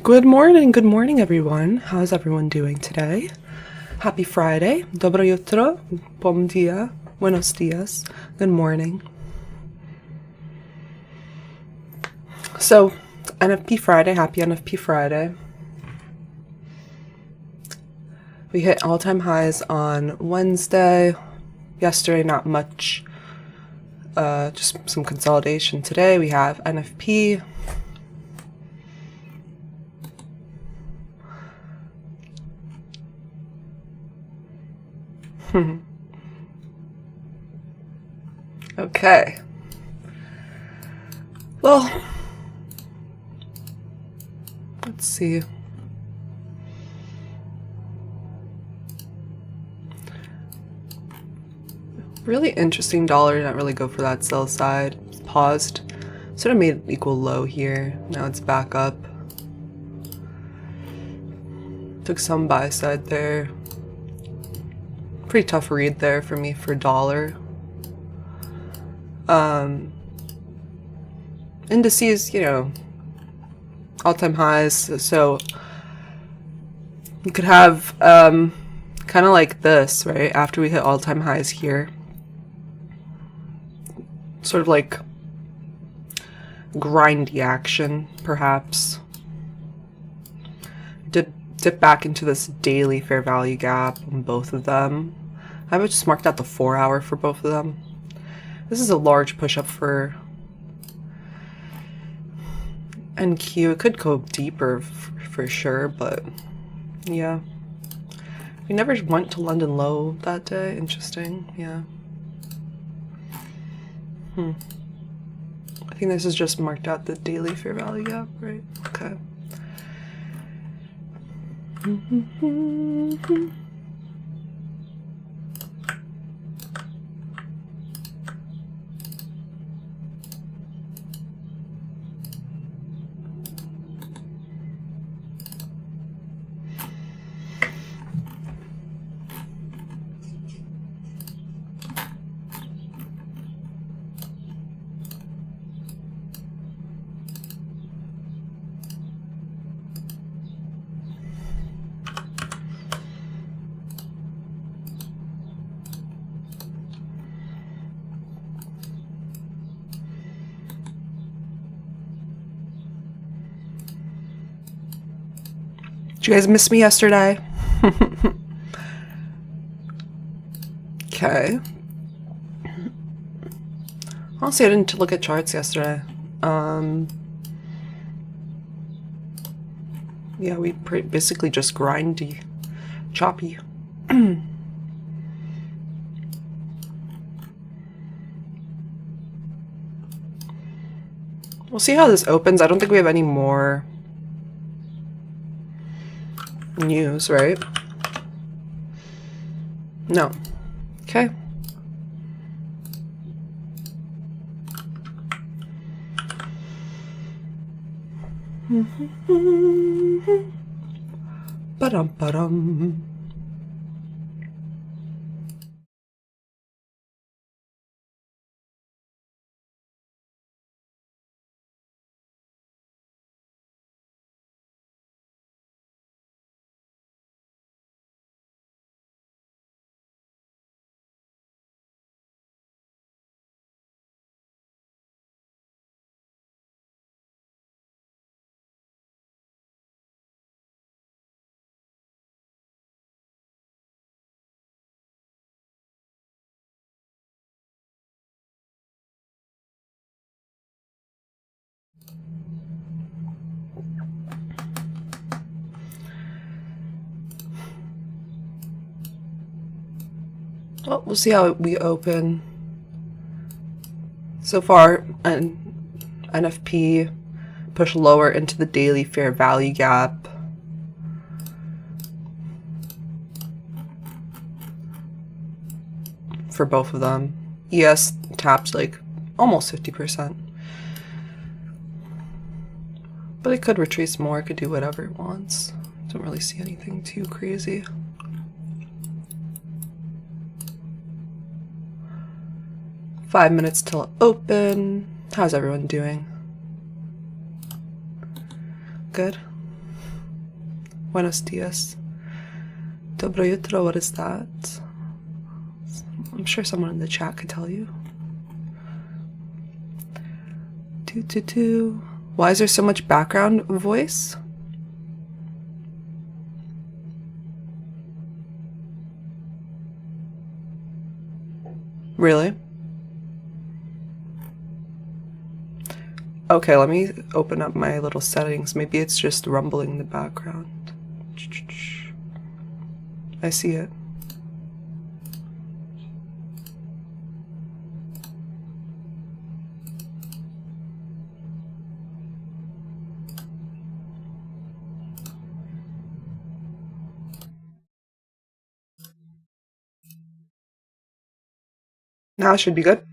Good morning everyone. How's everyone doing today? Happy Friday. Dobro jutro, bom dia, buenos dias, good morning. So, NFP Friday, happy NFP Friday. We hit all-time highs on Wednesday. Yesterday, not much. Just some consolidation. Today we have NFP. Okay. Well, let's see. Really interesting dollar, didn't really go for that sell side. Paused. Sort of made equal low here. Now it's back up. Took some buy side there. Pretty tough read there for me for dollar. Indices, you know, all-time highs, so you could have kind of like this, right? After we hit all-time highs here, sort of like grindy action, perhaps. Dip back into this daily fair value gap on both of them. I would just mark out the 4-hour for both of them. This is a large push-up for NQ. It could go deeper for sure, but yeah. We never went to London low that day. Interesting, yeah. I think this is just marked out the daily fair value gap, right? Okay. Did you guys miss me yesterday? Okay. Honestly, I didn't look at charts yesterday. Yeah, we basically just grindy, choppy. We'll see how this opens. I don't think we have any more news, right? No. Okay. Ba-dum. Well, we'll see how we open. So far, an NFP push lower into the daily fair value gap. For both of them. ES tapped like almost 50%. But it could retrace more, it could do whatever it wants. Don't really see anything too crazy. Five minutes till open. How's everyone doing? Good? Buenos dias. Dobro jutro, what is that? I'm sure someone in the chat could tell you. Why is there so much background voice? Really? Okay, let me open up my little settings. Maybe it's just rumbling in the background. I see it. Now it should be good.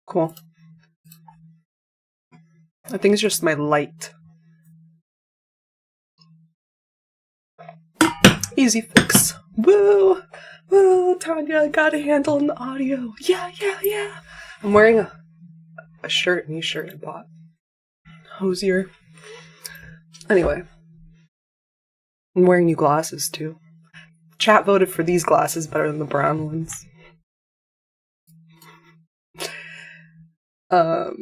Cool. I think it's just my light. Easy fix. Woo! Woo! Tanya got a handle on the audio. Yeah. I'm wearing a shirt, new shirt I bought. Hosier. Anyway. I'm wearing new glasses too. Chat voted for these glasses better than the brown ones. Let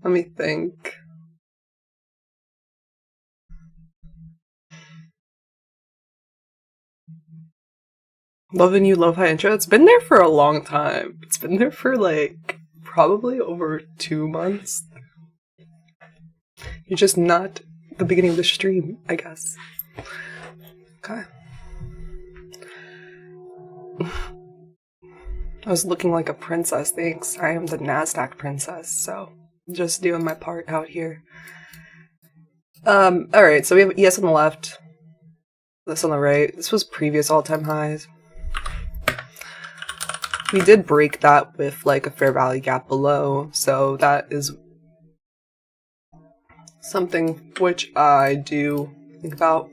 me think. Loving You Lo-Fi intro. It's been there for a long time. It's been there for like probably over 2 months. You're just not the beginning of the stream, I guess. Okay. I was looking like a princess, thanks. I am the NASDAQ princess, so just doing my part out here. Alright, so we have ES on the left, this on the right. This was previous all-time highs. We did break that with like a fair value gap below, so that is something which I do think about.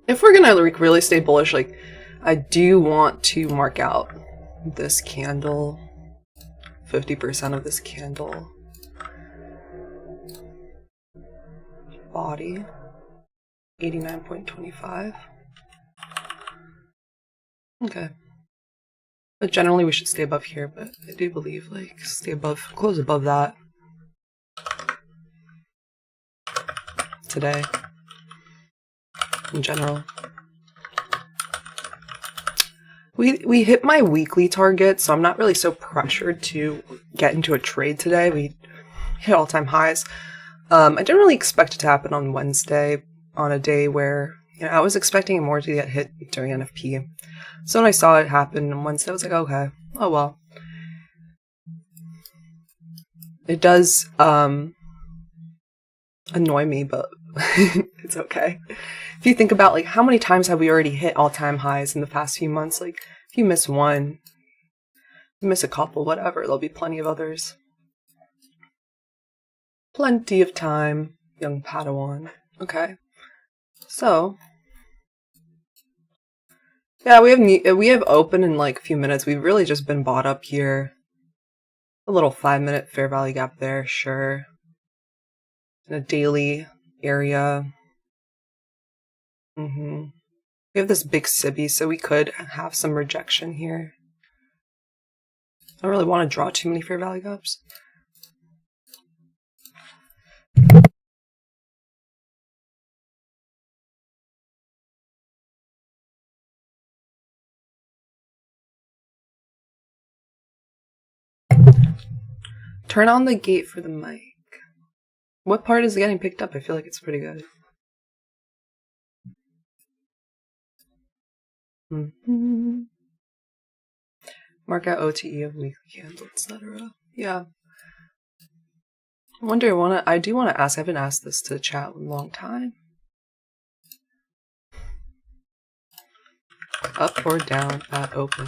If we're gonna like really stay bullish, like I do want to mark out this candle, 50% of this candle body, 89.25. Okay. But generally we should stay above here, but I do believe like stay above, close above that today in general. We hit my weekly target, so I'm not really so pressured to get into a trade today. We hit all-time highs. I didn't really expect it to happen on Wednesday, on a day where, you know, I was expecting more to get hit during NFP. So when I saw it happen on Wednesday, I was like, okay, oh well. It does annoy me, but it's okay. If you think about like how many times have we already hit all-time highs in the past few months, like if you miss one, you miss a couple, whatever, there'll be plenty of others. Plenty of time, young Padawan. Okay, so yeah, we have open in like a few minutes. We've really just been bought up here. A little 5-minute fair value gap there, sure. In a daily area. We have this big SIBI, so we could have some rejection here. I don't really want to draw too many fair value gaps. Turn on the gate for the mic. What part is getting picked up? I feel like it's pretty good. Mark out OTE of weekly candle, etc. Yeah. I do want to ask, I haven't asked this to the chat in a long time. Up or down at open?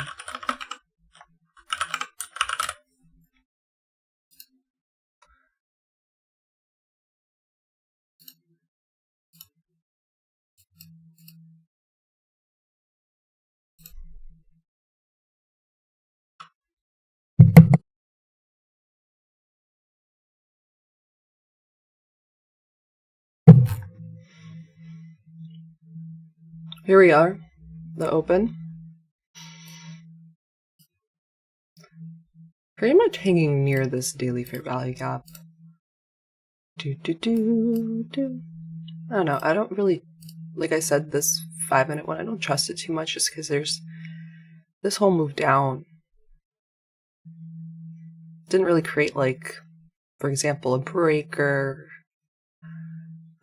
Here we are, the open. Pretty much hanging near this daily fair value gap. I don't know, I don't really, like I said, this 5-minute one, I don't trust it too much just because there's this whole move down. Didn't really create, like, for example, a break or,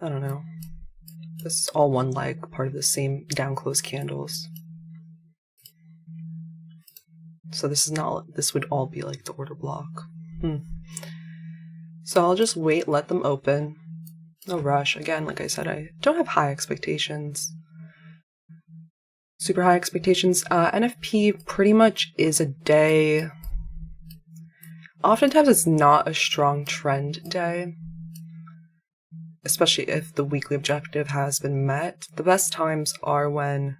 I don't know. This is all one leg, part of the same down close candles. So this is not, this would all be like the order block. So I'll just wait, let them open. No rush. Again, like I said, I don't have high expectations. Super high expectations. NFP pretty much is a day. Oftentimes it's not a strong trend day, especially if the weekly objective has been met. The best times are when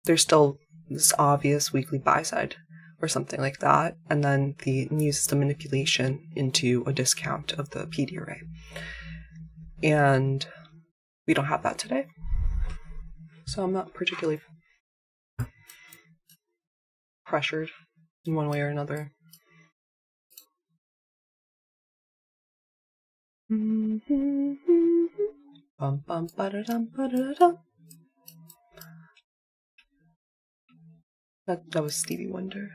there's still this obvious weekly buy side or something like that, and then the uses the manipulation into a discount of the PD array. And we don't have that today, so I'm not particularly pressured in one way or another. Bum, bum, ba-da-dum, ba-da-dum. That was Stevie Wonder.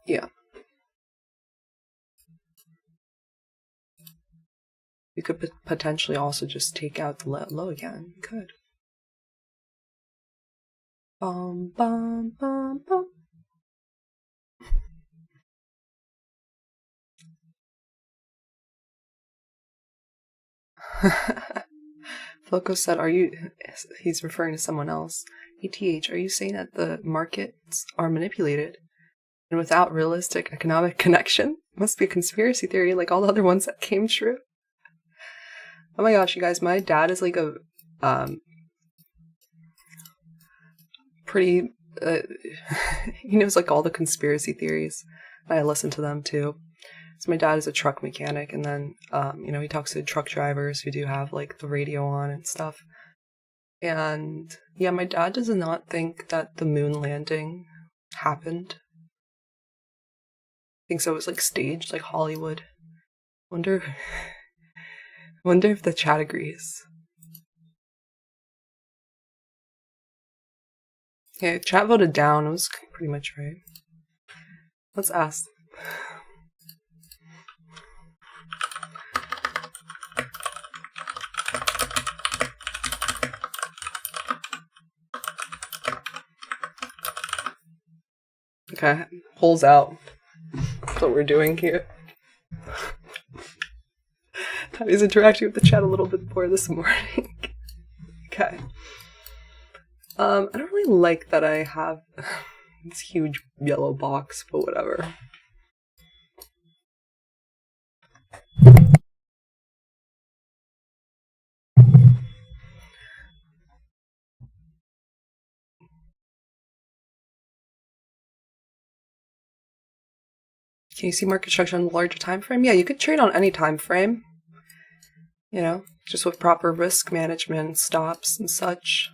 Yeah. You could potentially also just take out the low again. You could. Bum, bum, bum, bum. Floco said, he's referring to someone else. ETH, are you saying that the markets are manipulated and without realistic economic connection? Must be a conspiracy theory like all the other ones that came true. Oh my gosh, you guys, my dad is like a pretty he knows like all the conspiracy theories. I listen to them too. So my dad is a truck mechanic, and then he talks to truck drivers who do have like the radio on and stuff. And yeah, my dad does not think that the moon landing happened. Thinks it was like staged, like Hollywood. Wonder if the chat agrees. Yeah, chat voted down. It was pretty much right. Let's ask. Okay, pulls out. That's what we're doing here. I was interacting with the chat a little bit more this morning. Okay. I don't really like that I have this huge yellow box, but whatever. Can you see market structure on a larger time frame? Yeah, you could trade on any time frame. Just with proper risk management, stops and such.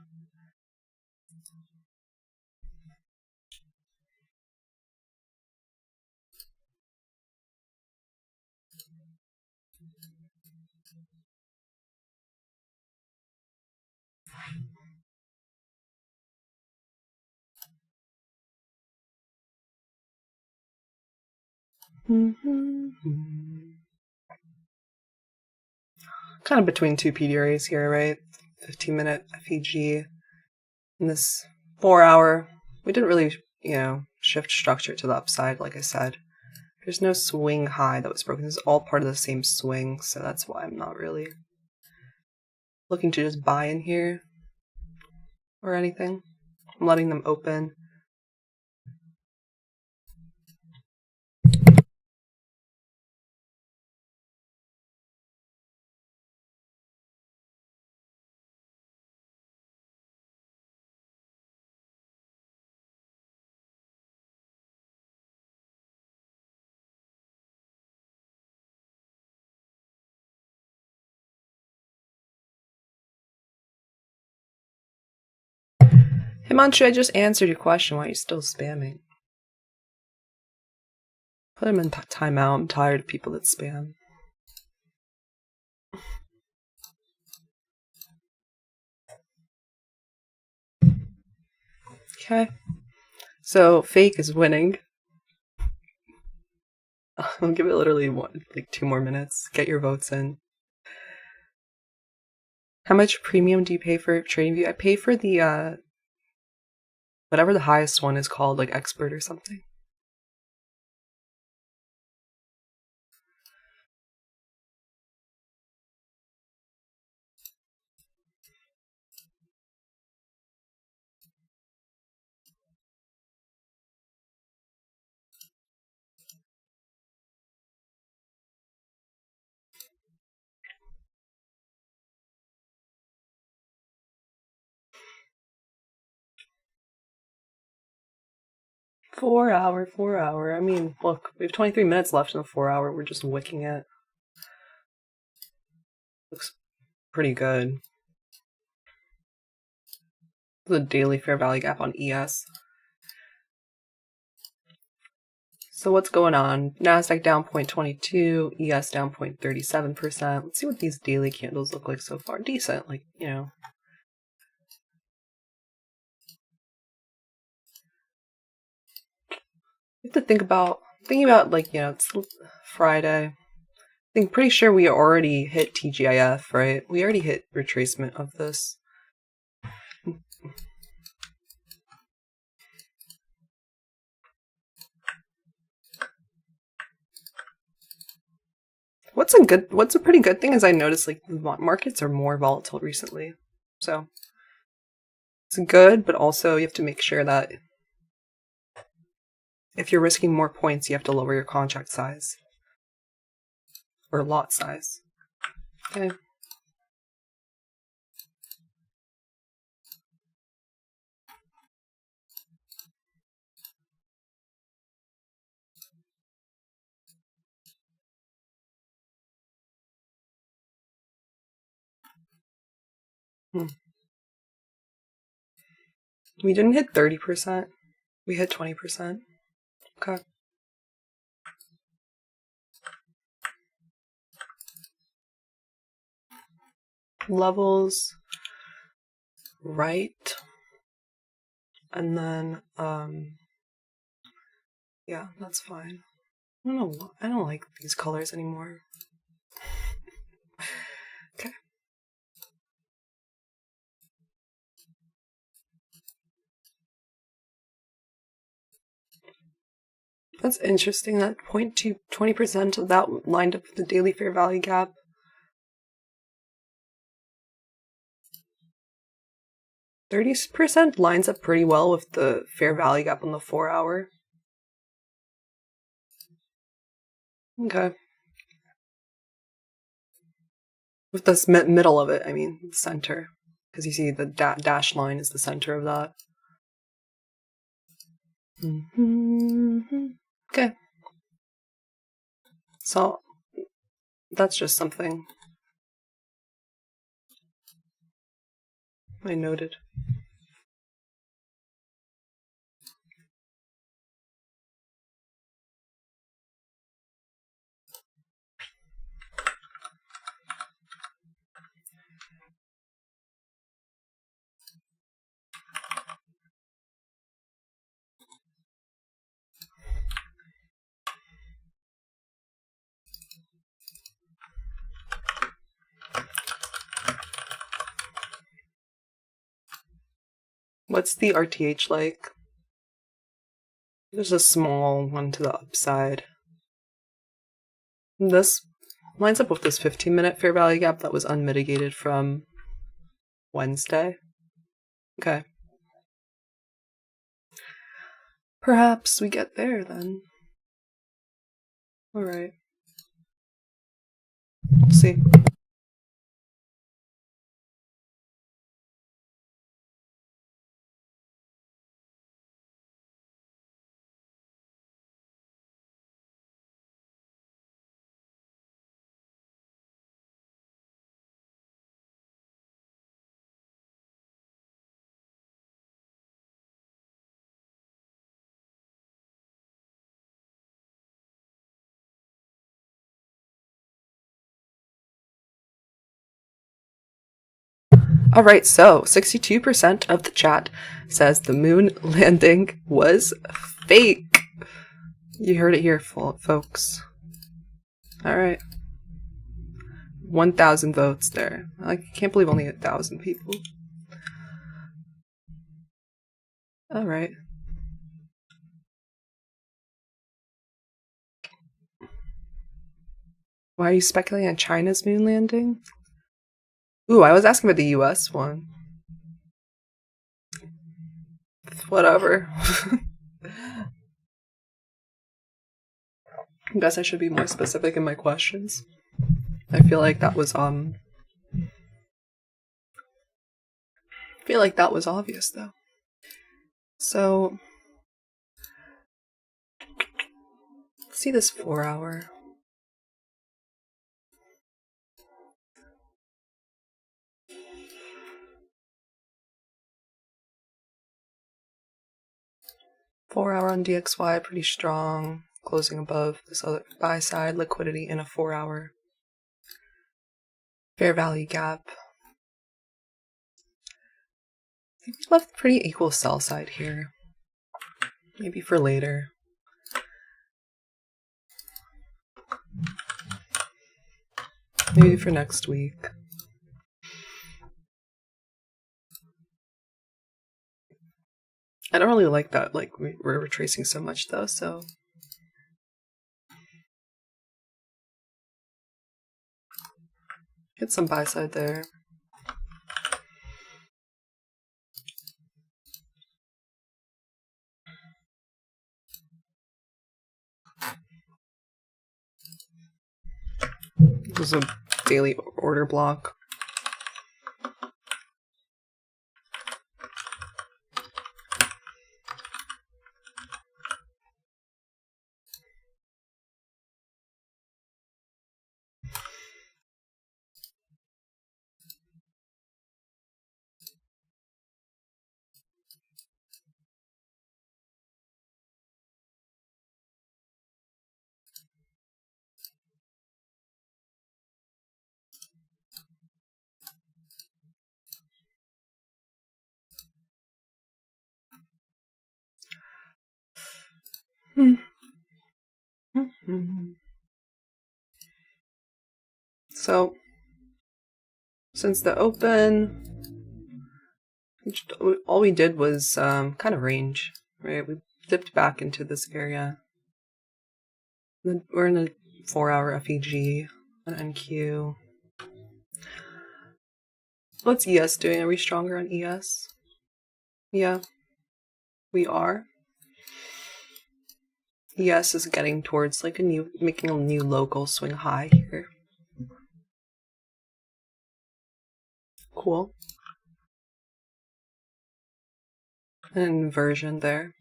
Kind of between two PD arrays here, right? 15-minute FEG. In this 4-hour, we didn't really, shift structure to the upside, like I said. There's no swing high that was broken. This is all part of the same swing, so that's why I'm not really looking to just buy in here or anything. I'm letting them open. Himanshu, I just answered your question. Why are you still spamming? Put him in timeout. I'm tired of people that spam. Okay. So, fake is winning. I'll give it literally 2 more minutes. Get your votes in. How much premium do you pay for TradingView? I pay for the, whatever the highest one is called, like expert or something. Four hour. I mean, look, we have 23 minutes left in the 4 hour. We're just wicking it. Looks pretty good. The daily fair value gap on ES. So what's going on? NASDAQ down 0.22, ES down 0.37%. Let's see what these daily candles look like so far. Decent, like, you know. You have to thinking about like, you know, it's Friday. I'm pretty sure we already hit TGIF, right? We already hit retracement of this. What's a pretty good thing is I noticed like the markets are more volatile recently. So it's good, but also you have to make sure that if you're risking more points, you have to lower your contract size or lot size. Okay. We didn't hit 30%. We hit 20%. Okay. Levels right. And then yeah, that's fine. I don't know. I don't like these colors anymore. Okay. That's interesting. That 20% of that lined up with the daily fair value gap. 30% lines up pretty well with the fair value gap on the 4 hour. Okay. With this middle of it, I mean, the center. Because you see the dash line is the center of that. Okay. So, that's just something I noted. What's the RTH like? There's a small one to the upside. This lines up with this 15-minute fair value gap that was unmitigated from Wednesday. Okay. Perhaps we get there then. Alright. We'll see. Alright, so 62% of the chat says the moon landing was fake. You heard it here, folks. Alright. 1,000 votes there. I can't believe only 1,000 people. Alright. Why are you speculating on China's moon landing? Ooh, I was asking about the US one. Whatever. I guess I should be more specific in my questions. I feel like that was obvious though. So let's see this 4-hour. Four-hour on DXY, pretty strong, closing above this other buy side liquidity in a 4-hour. Fair value gap. I think we left pretty equal sell side here. Maybe for later. Maybe for next week. I don't really like that, like, we're retracing so much though, so. Get some buy side there. This is a daily order block. So, since the open, all we did was kind of range, right? We dipped back into this area. We're in a 4-hour FEG, an NQ. What's ES doing? Are we stronger on ES? Yeah, we are. ES is getting towards like making a new local swing high here. Cool. An inversion there.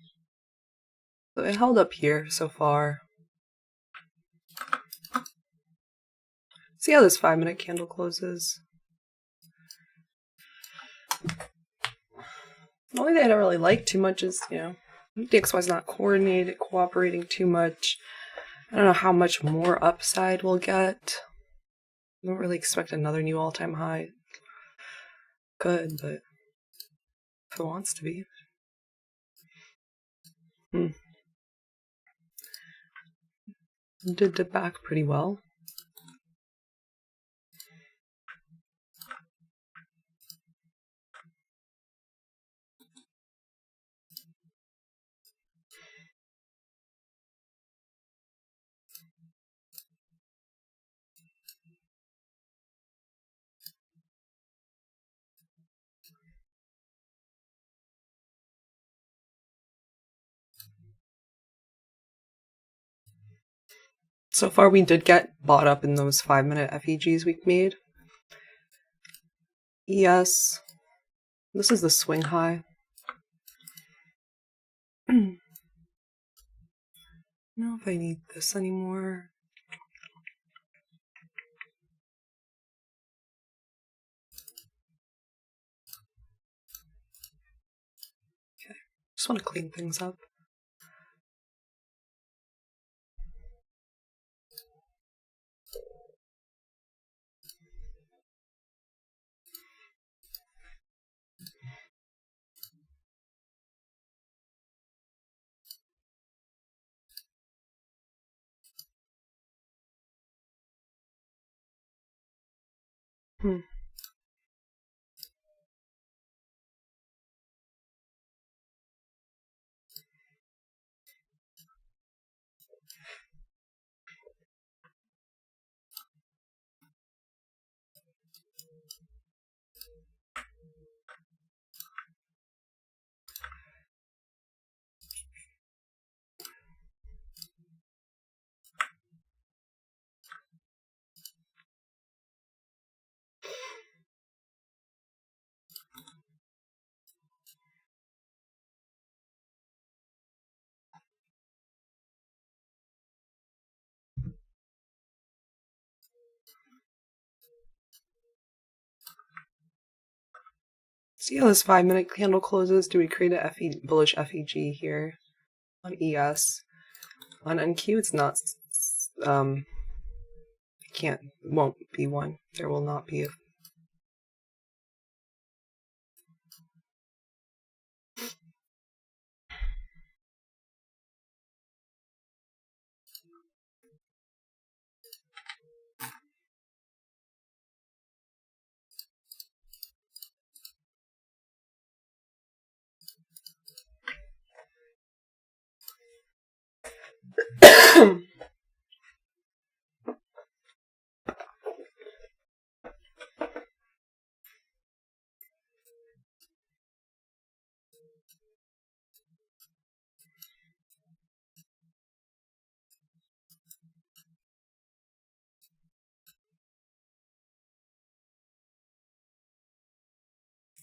So it held up here so far. See how this 5-minute candle closes. The only thing I don't really like too much is, DXY is not cooperating too much. I don't know how much more upside we'll get. I don't really expect another new all-time high. Good, but if it wants to be. Did dip back pretty well. So far, we did get bought up in those 5-minute FEGs we made. ES. This is the swing high. I don't know if I need this anymore. Okay, just want to clean things up. See how this 5-minute candle closes? Do we create a bullish FEG here on ES? On NQ, it's not. Won't be one. There will not be.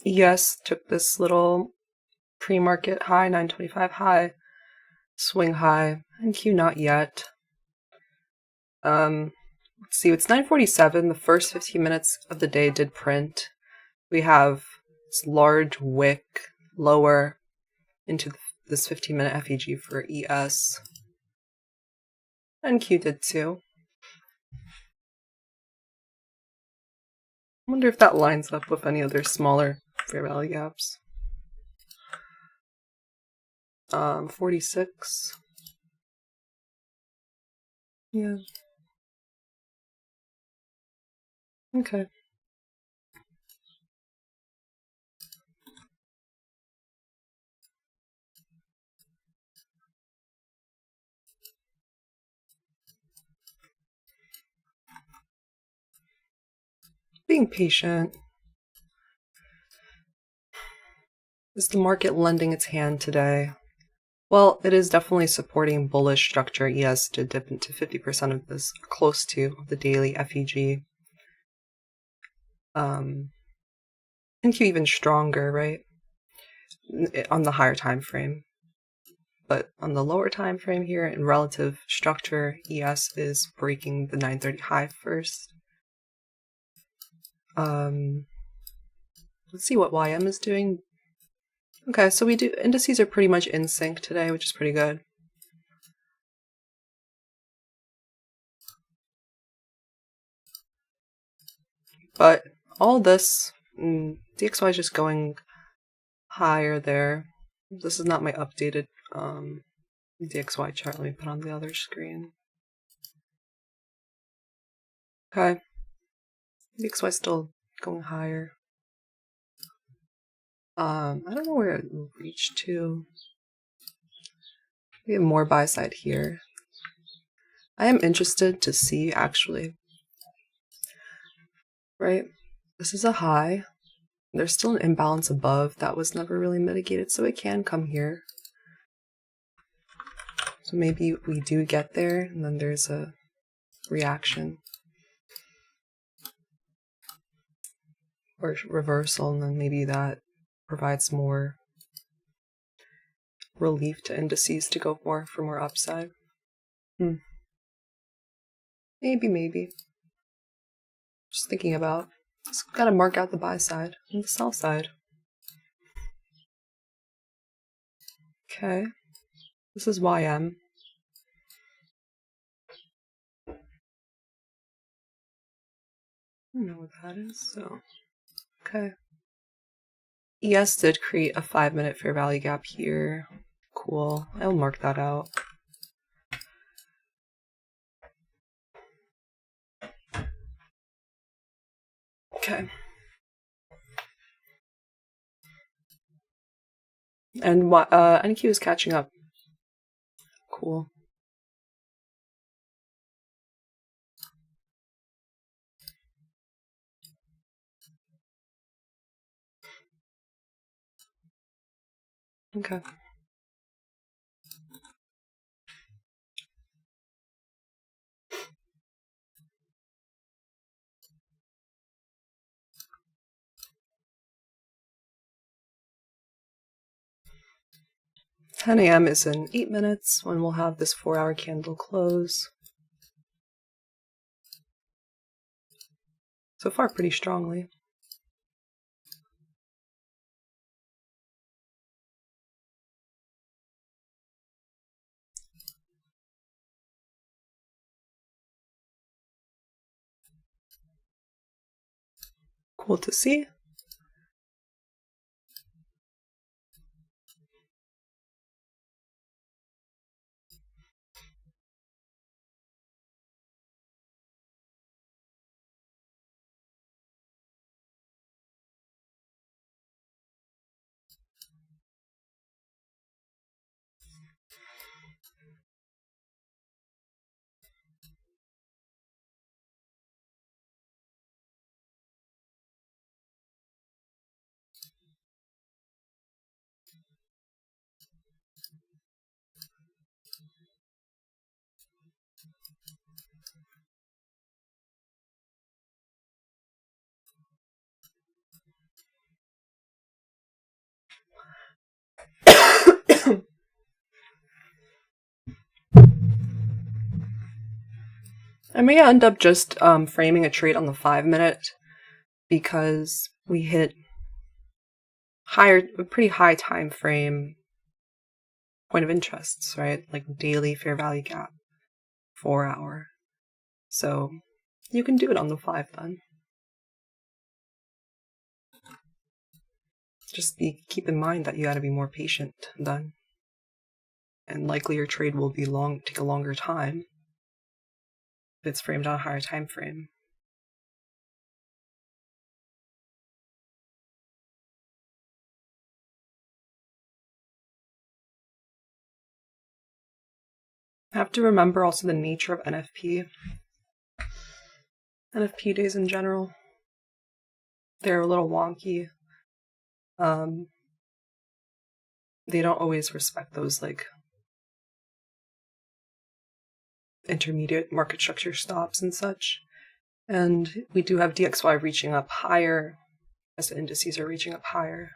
ES took this little pre-market high, 925 high, swing high, NQ not yet. Let's see, it's 9:47. The first 15 minutes of the day did print. We have this large wick lower into this 15-minute FEG for ES. NQ did too. I wonder if that lines up with any other smaller fair value gaps. 46. Yeah. Okay. Being patient. Is the market lending its hand today? Well, it is definitely supporting bullish structure. ES did dip into 50% of this, close to the daily FEG. NQ even stronger, right? On the higher time frame. But on the lower time frame here, in relative structure, ES is breaking the 930 high first. Let's see what YM is doing. Okay, so indices are pretty much in sync today, which is pretty good. But all this, DXY is just going higher there. This is not my updated DXY chart. Let me put on the other screen. Okay. DXY is still going higher. I don't know where it will reach to. We have more buy side here. I am interested to see, actually. Right? This is a high. There's still an imbalance above that was never really mitigated, so it can come here. So maybe we do get there, and then there's a reaction. Or reversal, and then maybe that provides more relief to indices to go for more upside. Maybe. Just thinking about. Just gotta mark out the buy side and the sell side. Okay. This is YM. I don't know what that is, so. Okay. ES did create a 5-minute fair value gap here. Cool. I'll mark that out. Okay. And NQ is catching up. Cool. Okay. (10 a.m. is in 8 minutes when we'll have this 4-hour candle close. So far, pretty strongly. Cool to see. I may end up just framing a trade on the 5-minute because we hit a pretty high time frame point of interests, right? Like daily fair value gap, 4-hour. So you can do it on the 5 then. Just keep in mind that you got to be more patient then, and likely your trade will be take a longer time if it's framed on a higher time frame. Have to remember also the nature of NFP. NFP days in general, they're a little wonky. They don't always respect those like intermediate market structure stops and such. And we do have DXY reaching up higher as the indices are reaching up higher.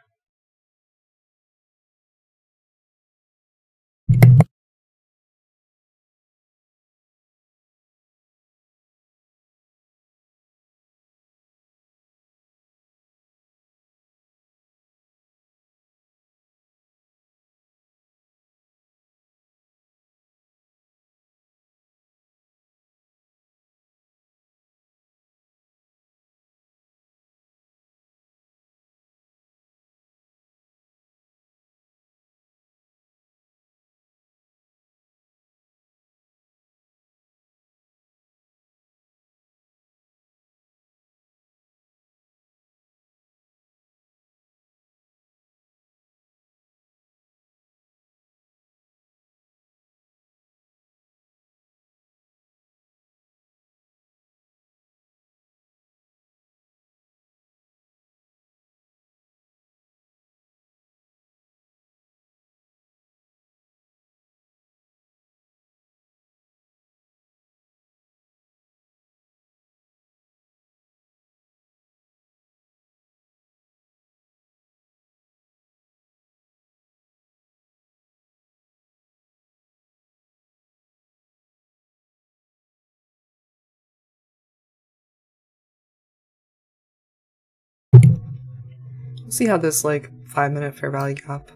See how this like 5-minute fair value gap,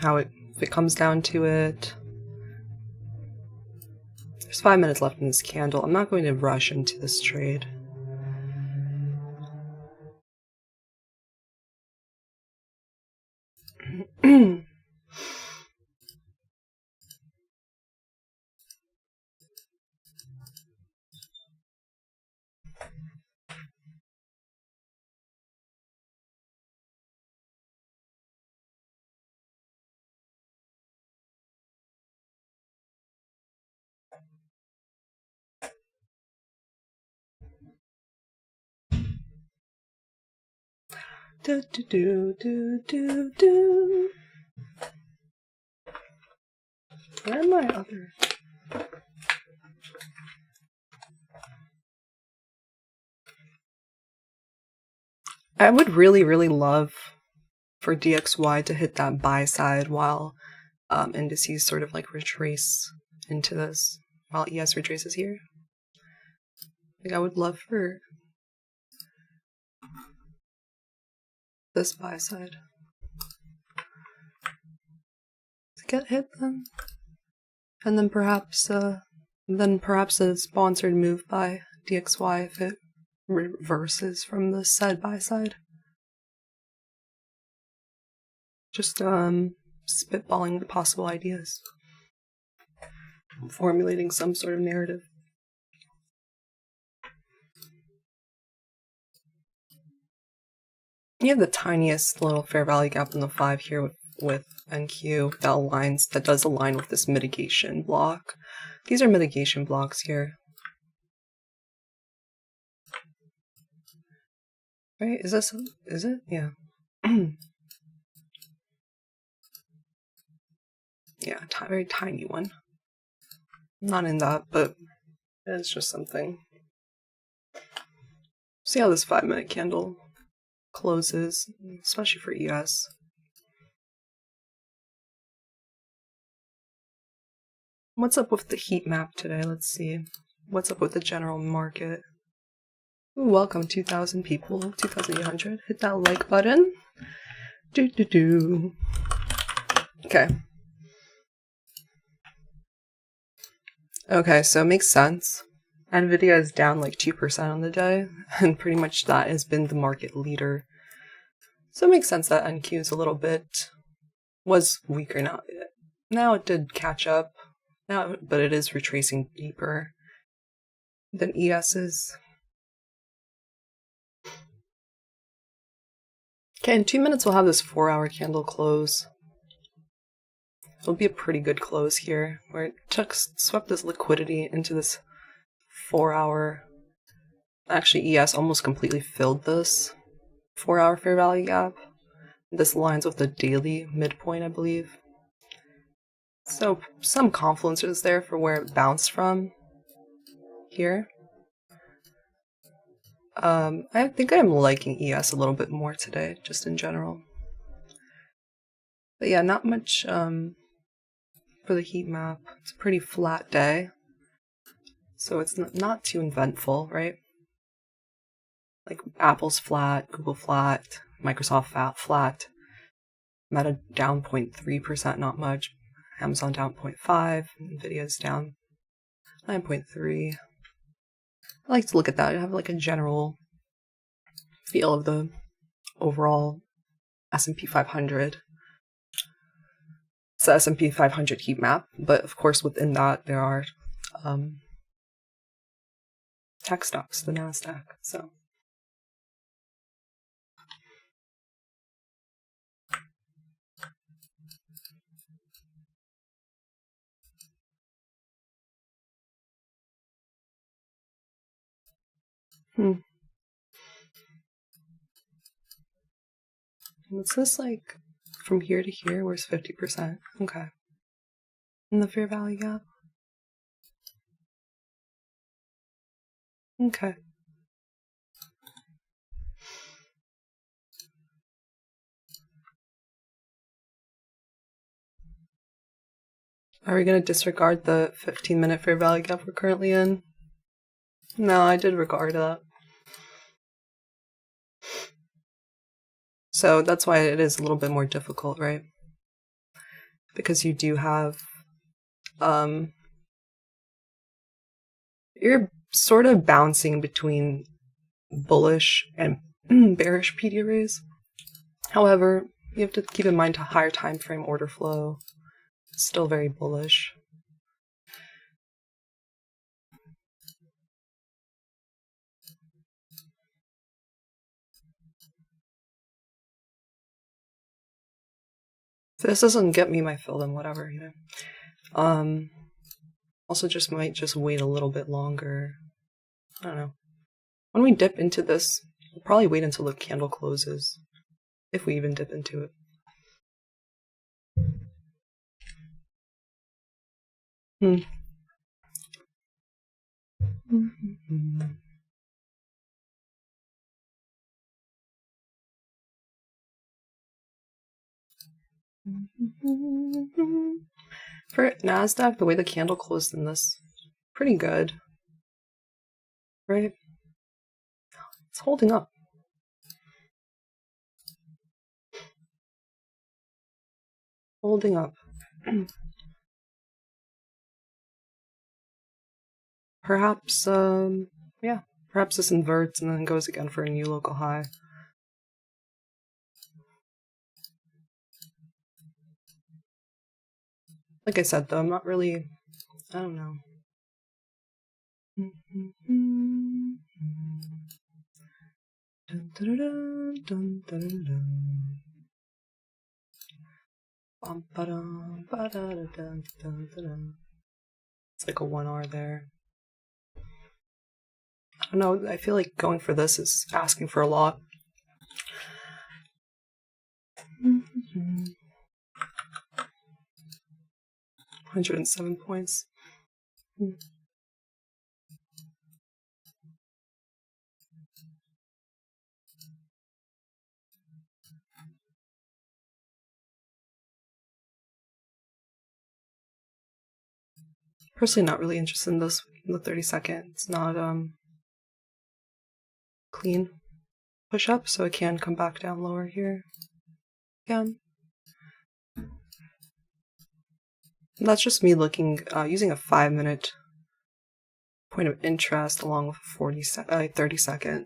if it comes down to it. There's 5 minutes left in this candle. I'm not going to rush into this trade. Do, do, do, do, do, do. Where are my other? I would really, really love for DXY to hit that buy side while indices sort of like retrace into this, while ES retraces here. Like I would love for this buy side to get hit then, and then perhaps a sponsored move by DXY if it reverses from the side by side. Just spitballing the possible ideas, formulating some sort of narrative. You have the tiniest little fair value gap in the 5 here with NQ that does align with this mitigation block. These are mitigation blocks here. Right? Is it? Yeah. Yeah, very tiny one. Not in that, but it's just something. See how this 5-minute candle closes, especially for ES. What's up with the heat map today? Let's see. What's up with the general market? Ooh, welcome 2,000 people, 2,800. Hit that like button. Okay. Okay, so it makes sense. Nvidia is down like 2% on the day, and pretty much that has been the market leader. So it makes sense that NQ is was weaker now. Now it did catch up, but it is retracing deeper than ES is. Okay, in 2 minutes we'll have this 4-hour candle close. It'll be a pretty good close here, where it swept this liquidity into this 4-hour. Actually, ES almost completely filled this 4-hour fair value gap. This lines with the daily midpoint, I believe. So some confluence is there for where it bounced from here. I think I'm liking ES a little bit more today, just in general. But yeah, not much for the heat map. It's a pretty flat day. So it's not too eventful, right? Like Apple's flat, Google flat, Microsoft flat, Meta down 0.3%, not much. Amazon down 0.5, Nvidia's down 9.3. I like to look at that. I have like a general feel of the overall S&P 500. It's the S&P 500 heat map, but of course within that there are tech stocks, the NASDAQ. So what's this like from here to here? Where's 50%? Okay. In the fair value gap? Okay. Are we going to disregard the 15-minute fair value gap we're currently in? No, I did regard that. So that's why it is a little bit more difficult, right? Because you do have, you're sort of bouncing between bullish and bearish PD arrays. However, you have to keep in mind a higher time frame order flow. It's still very bullish. If this doesn't get me my fill, then whatever, you know. Also might just wait a little bit longer. I don't know. When we dip into this, we'll probably wait until the candle closes. if we even dip into it. For NASDAQ, the way the candle closed in this, pretty good, right? It's holding up. Holding up. Perhaps, yeah, perhaps this inverts and then goes again for a new local high. Like I said, though, I'm not really, I don't know. It's like a 1R there. I don't know, I feel like going for this is asking for a lot. 107 points. Personally not really interested in this, the 30-second. It's not clean push-up, so it can come back down lower here. Again. And that's just me looking, using a 5-minute point of interest along with a 30-second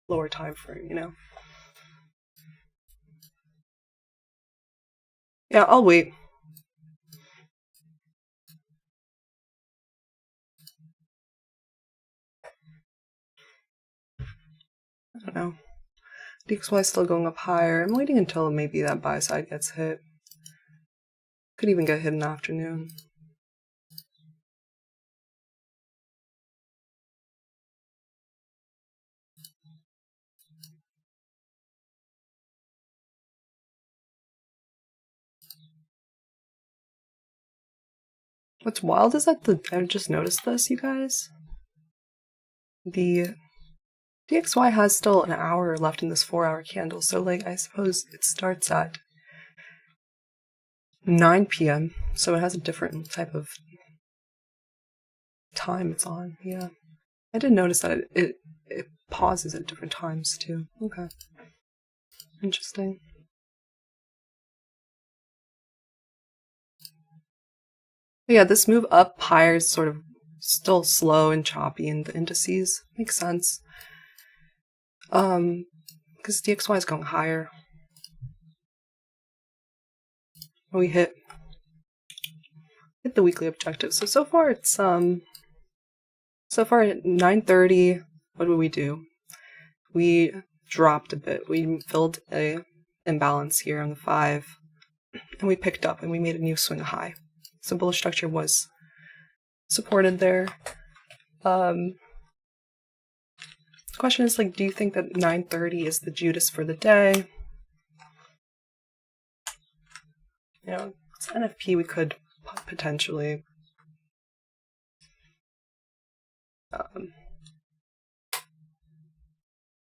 lower time frame, you know? Yeah, I'll wait. I don't know. DXY is still going up higher. I'm waiting until maybe that buy side gets hit. Could even get hit in the afternoon. What's wild is that I just noticed this, you guys. The DXY has still an hour left in this 4-hour candle, so like I suppose it starts at 9 p.m. so it has a different type of time it's on. Yeah, I did notice that it pauses at different times too. Okay, interesting. But yeah, this move up higher is sort of still slow and choppy in the indices. Makes sense. Because DXY is going higher. We hit the weekly objective. So far it's so far at 9:30, what did we do? We dropped a bit. We filled a imbalance here on the 5, and we picked up and we made a new swing high. So bullish structure was supported there. The question is, like, do you think that 9:30 is the Judas for the day? You know, it's NFP, we could potentially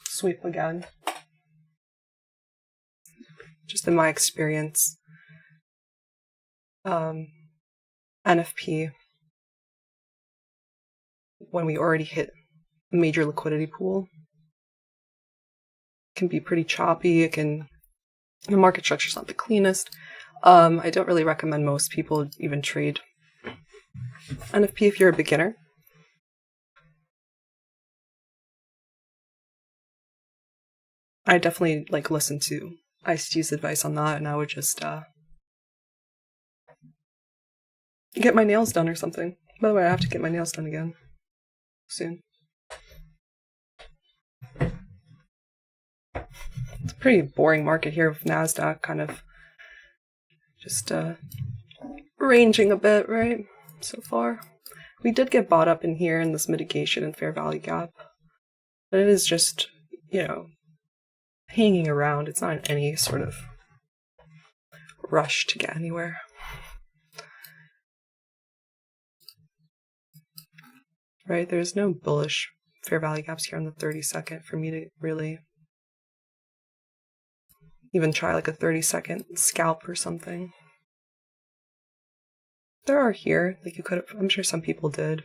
sweep again. Just in my experience, NFP, when we already hit a major liquidity pool, can be pretty choppy. The market structure's not the cleanest. I don't really recommend most people even trade NFP if you're a beginner. I definitely listen to ICT's advice on that, and I would just get my nails done or something. By the way, I have to get my nails done again soon. It's a pretty boring market here with NASDAQ kind of just ranging a bit, right? So far. We did get bought up in here in this mitigation and fair value gap. But it is just, hanging around. It's not in any sort of rush to get anywhere. Right? There's no bullish fair value gaps here on the 30-second for me to really even try like a 30-second scalp or something. There are here, like you could have, I'm sure some people did.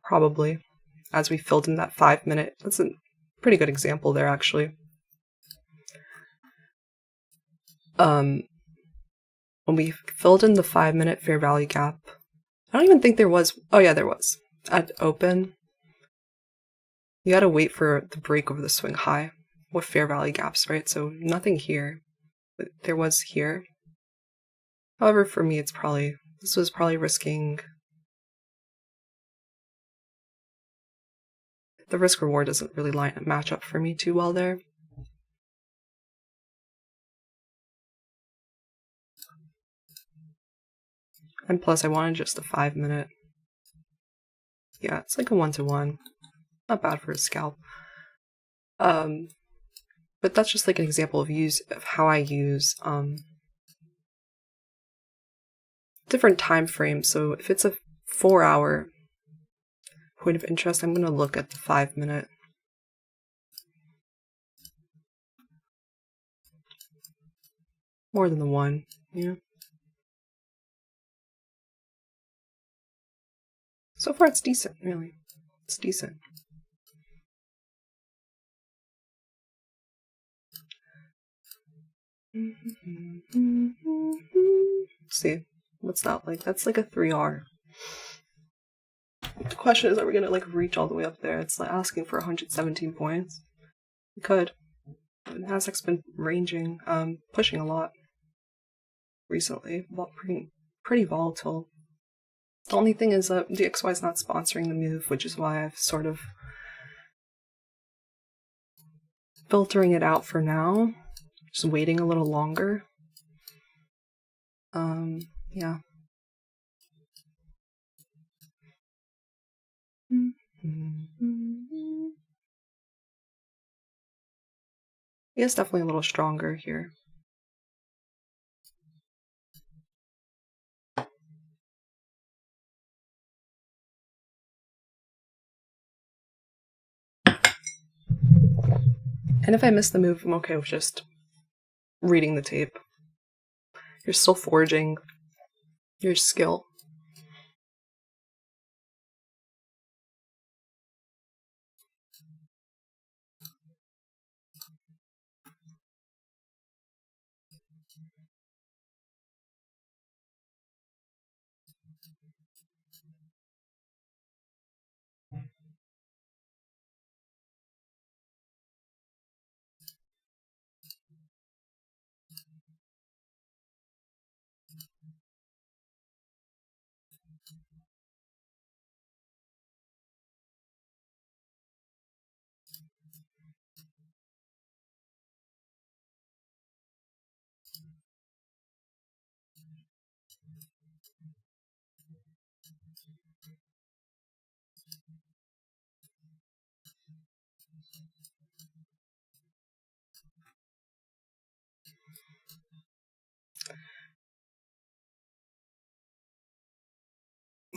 Probably, as we filled in that 5-minute. That's a pretty good example there, actually. When we filled in the 5-minute fair value gap, I don't even think there was, oh yeah, there was. At open, you gotta wait for the break over the swing high with fair value gaps, right? So nothing here, but there was here. However, for me, this was probably risking, the risk reward doesn't really match up for me too well there. And plus, I wanted just a 5-minute. Yeah, it's like a 1-to-1. Not bad for a scalp. But that's just like an example of how I use different time frames. So if it's a 4-hour point of interest, I'm going to look at the 5-minute. More than the 1, yeah. So far it's decent, really. It's decent. Let's see. What's that like? That's like a 3R. The question is, are we gonna like reach all the way up there? It's like asking for 117 points. We could. Nasdaq's been ranging, pushing a lot recently. Pretty volatile. The only thing is that DXY is not sponsoring the move, which is why I've sort of filtering it out for now. Just waiting a little longer. Yeah. Yeah, it's definitely a little stronger here. And if I miss the move, I'm okay with just reading the tape. You're still forging your skill.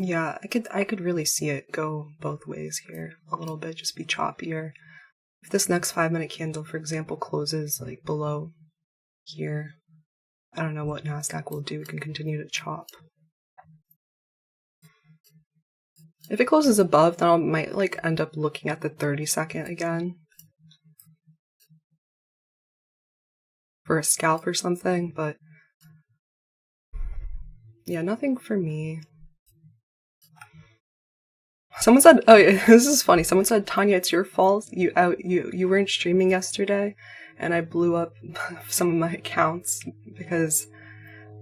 Yeah, I could really see it go both ways here a little bit, just be choppier. If this next 5-minute candle, for example, closes like below here, I don't know what Nasdaq will do. It can continue to chop. If it closes above, then I might like end up looking at the 30-second again for a scalp or something, but yeah, nothing for me. Someone said, oh yeah, this is funny. Someone said, Tanya, it's your fault. You weren't streaming yesterday, and I blew up some of my accounts because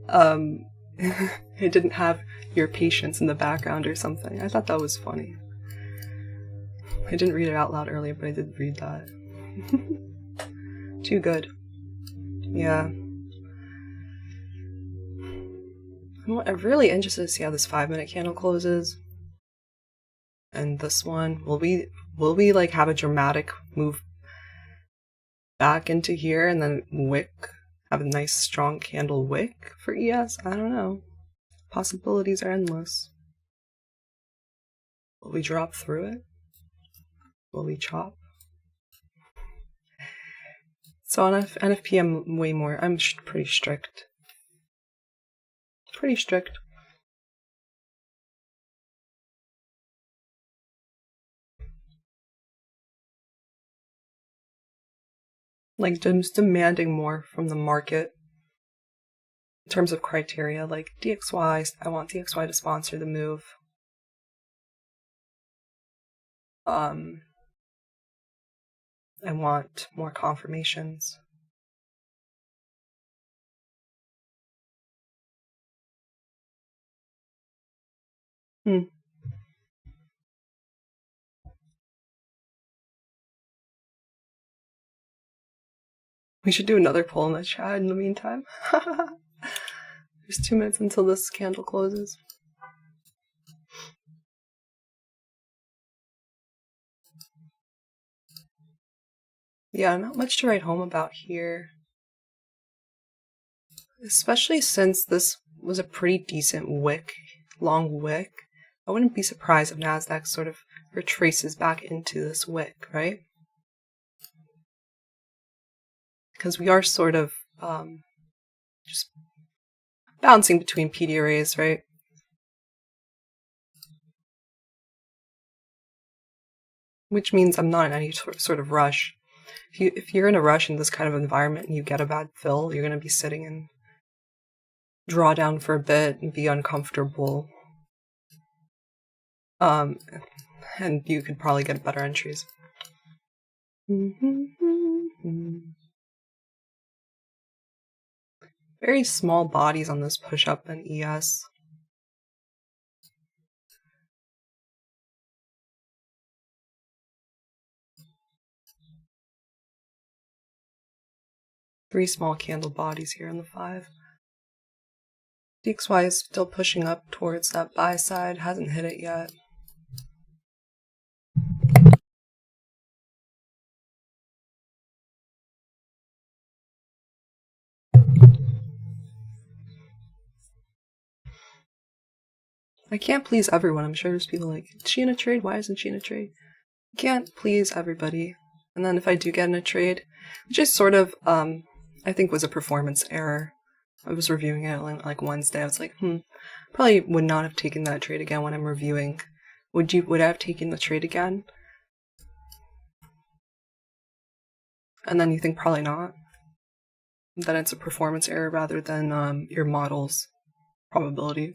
it didn't have your patience in the background or something. I thought that was funny. I didn't read it out loud earlier, but I did read that. Too good. Yeah. I'm really interested to see how this 5-minute candle closes. And this one, will we like have a dramatic move back into here and then wick, have a nice strong candle wick for ES? I don't know. Possibilities are endless. Will we drop through it? Will we chop? So on NFP, I'm pretty strict. Pretty strict. Like, just demanding more from the market in terms of criteria, like DXY, I want DXY to sponsor the move. I want more confirmations. We should do another poll in the chat in the meantime. There's 2 minutes until this candle closes. Yeah, not much to write home about here. Especially since this was a pretty decent wick, long wick. I wouldn't be surprised if NASDAQ sort of retraces back into this wick, right? Because we are sort of just bouncing between PD arrays, right? Which means I'm not in any sort of rush. If you're in a rush in this kind of environment and you get a bad fill, you're going to be sitting in drawdown for a bit and be uncomfortable. And you could probably get better entries. Very small bodies on this push-up and ES. Three small candle bodies here in the 5. DXY is still pushing up towards that buy side, hasn't hit it yet. I can't please everyone. I'm sure there's people like, is she in a trade? Why isn't she in a trade? I can't please everybody. And then if I do get in a trade, which is sort of, I think was a performance error. I was reviewing it like Wednesday. I was like, probably would not have taken that trade again when I'm reviewing. Would I have taken the trade again? And then you think probably not. Then it's a performance error rather than your model's probability.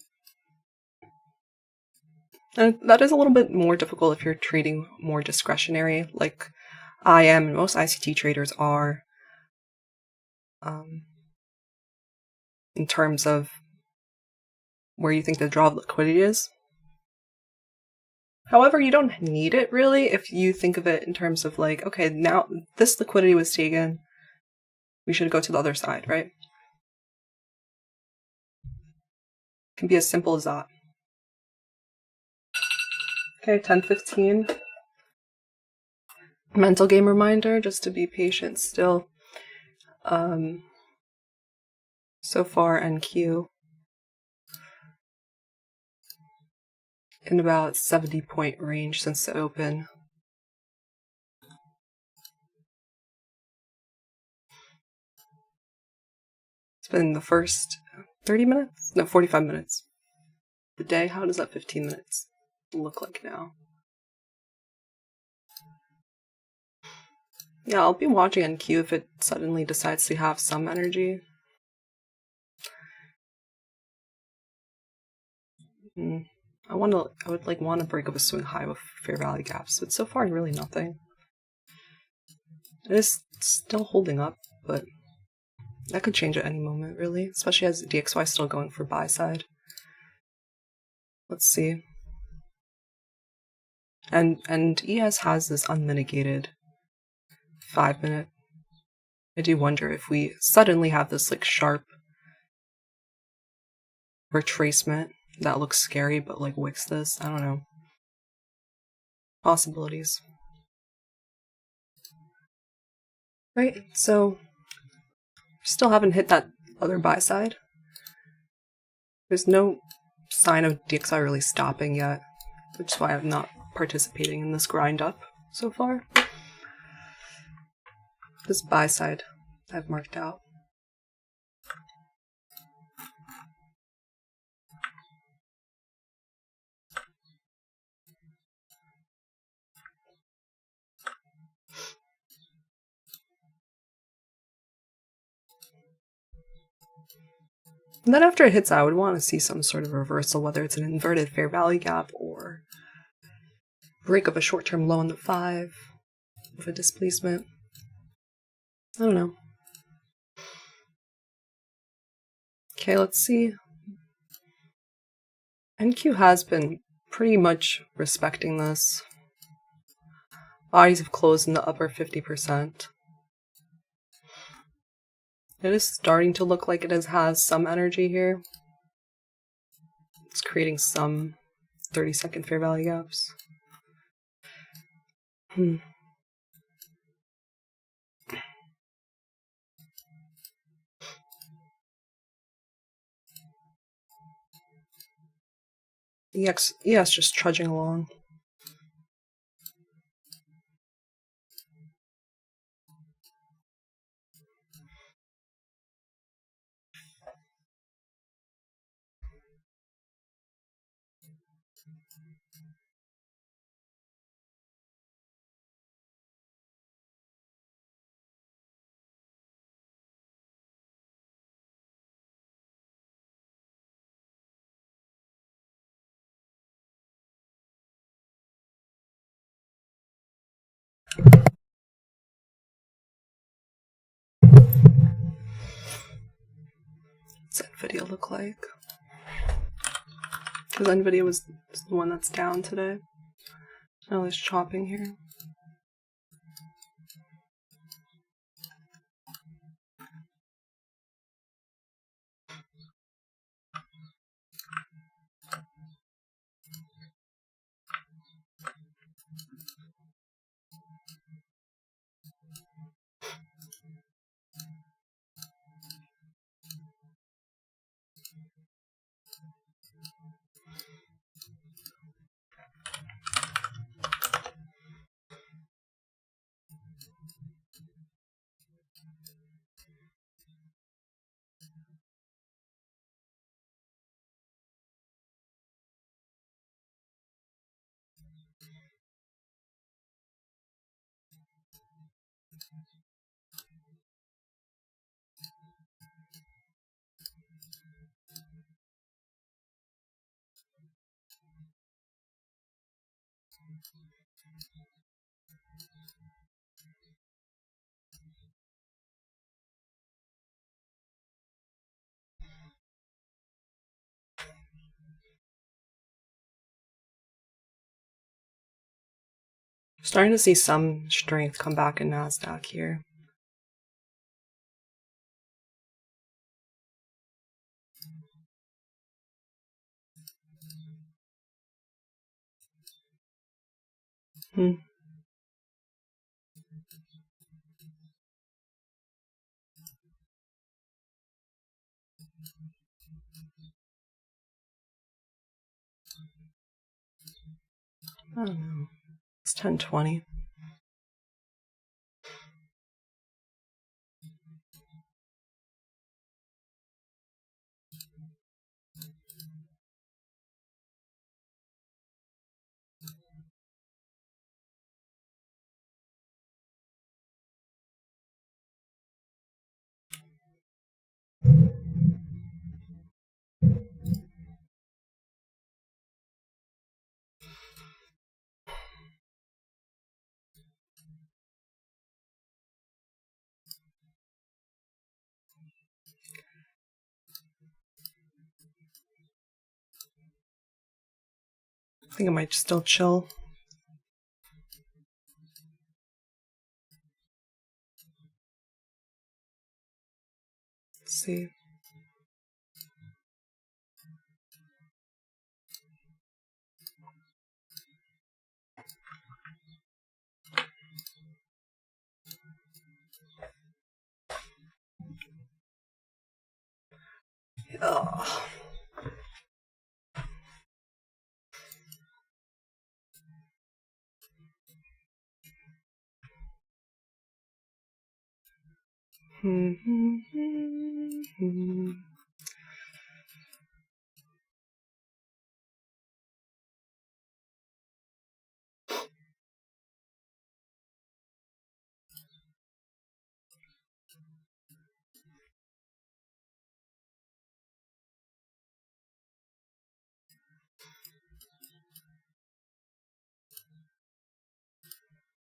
And that is a little bit more difficult if you're trading more discretionary, like I am and most ICT traders are, in terms of where you think the draw of liquidity is. However, you don't need it really if you think of it in terms of like, okay, now this liquidity was taken, we should go to the other side, right? It can be as simple as that. Okay, 10:15. Mental game reminder, just to be patient still. So far NQ in about 70-point range since the open. It's been the first 30 minutes? No, 45 minutes. The day, how does that 15 minutes look like now? Yeah, I'll be watching NQ if it suddenly decides to have some energy. I would like want to break up a swing high with fair value gaps, but so far really nothing. It is still holding up, but that could change at any moment, really, especially as DXY is still going for buy side. Let's see. And ES has this unmitigated 5-minute. I do wonder if we suddenly have this like sharp retracement that looks scary but like wicks this. I don't know. possibilities. Right, so still haven't hit that other buy side. There's no sign of DXY really stopping yet, which is why I'm not participating in this grind up so far. This buy side I've marked out. And then after it hits, I would want to see some sort of reversal, whether it's an inverted fair value gap or break of a short-term low on the 5 with a displacement. I don't know. Okay, let's see. NQ has been pretty much respecting this. Bodies have closed in the upper 50%. It is starting to look like it has some energy here. It's creating some 30-second fair value gaps. ES just trudging along. What's NVIDIA look like? Because NVIDIA was the one that's down today. Now there's chopping here. Starting to see some strength come back in NASDAQ here. I don't know. It's 10:20. I think I might still chill. Let's see. Ugh.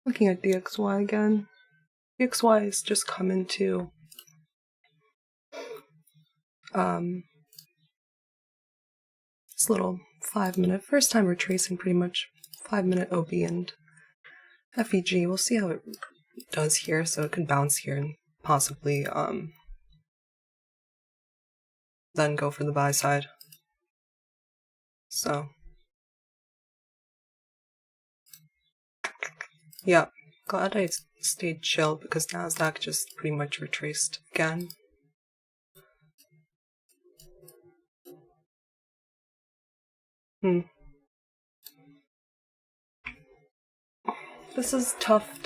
Looking at DXY again. DXY has just come into this little 5-minute, first time we're tracing pretty much 5-minute OB and FEG. We'll see how it does here, so it could bounce here and possibly then go for the buy side. So yeah, glad I stayed chill because NASDAQ just pretty much retraced again. This is tough.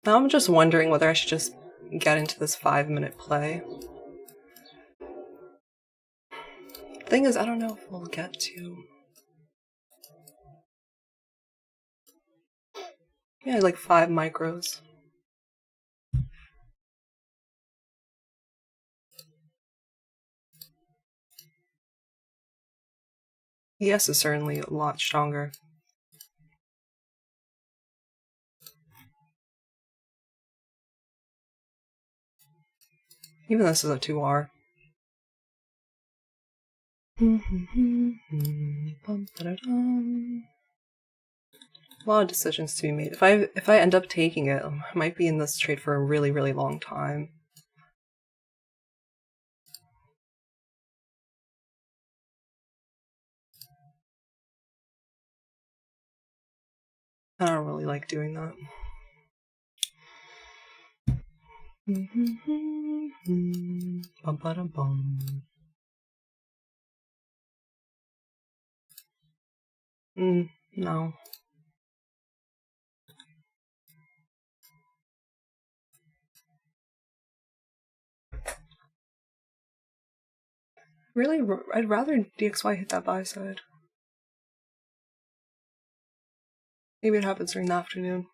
Now I'm just wondering whether I should just get into this 5-minute play. Thing is, I don't know if we'll get to... Yeah, like 5 micros. ES is certainly a lot stronger. Even this is a 2R. A lot of decisions to be made. If I end up taking it, I might be in this trade for a really, really long time. I don't really like doing that. No. Really, I'd rather DXY hit that buy side. Maybe it happens during the afternoon.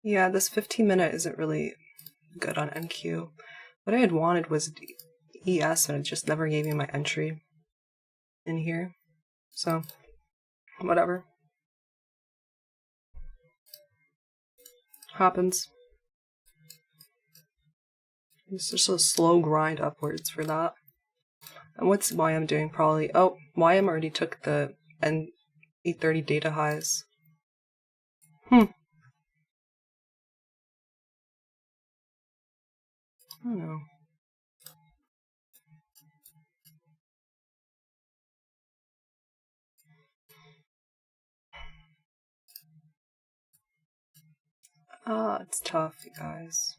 Yeah, this 15-minute isn't really good on NQ. What I had wanted was ES, and it just never gave me my entry in here. So, whatever. Happens. It's just a slow grind upwards for that. And what's YM doing? Probably... Oh, YM already took the N830 data highs. I don't know. It's tough, you guys.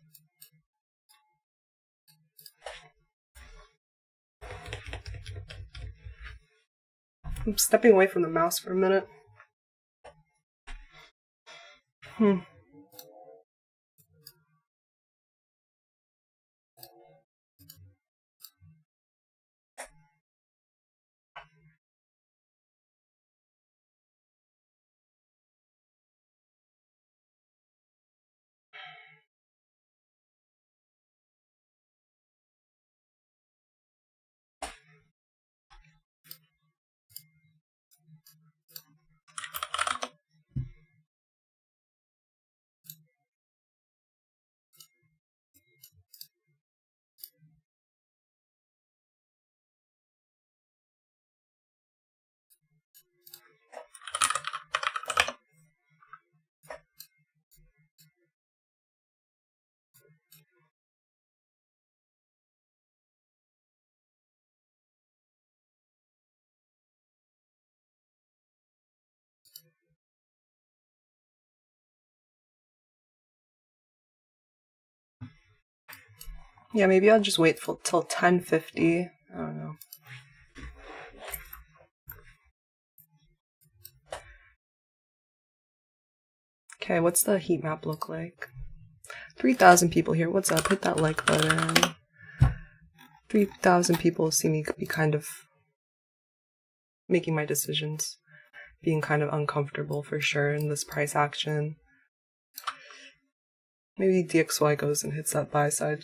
I'm stepping away from the mouse for a minute. Yeah, maybe I'll just wait till 10:50. I don't know. Okay, what's the heat map look like? 3,000 people here. What's up? Hit that like button. 3,000 people see me be kind of making my decisions, being kind of uncomfortable for sure in this price action. Maybe DXY goes and hits that buy side.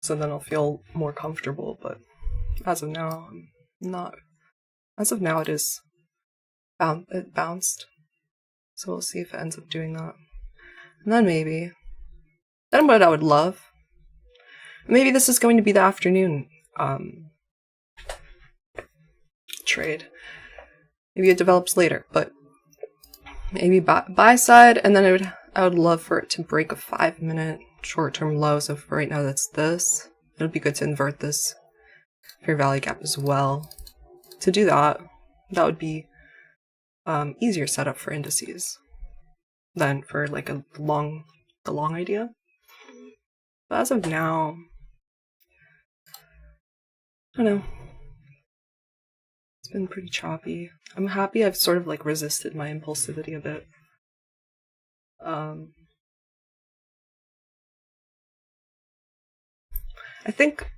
So then I'll feel more comfortable, but as of now, I'm not. As of now, it bounced. So we'll see if it ends up doing that. And then maybe. Then what I would love. Maybe this is going to be the afternoon trade. Maybe it develops later, but maybe buy side, and then I would love for it to break a 5-minute short-term low. So for right now, that's this. It would be good to invert this fair value gap as well. To do that, that would be easier setup for indices than for like the long idea. But as of now, I don't know. It's been pretty choppy. I'm happy I've sort of like resisted my impulsivity a bit. I think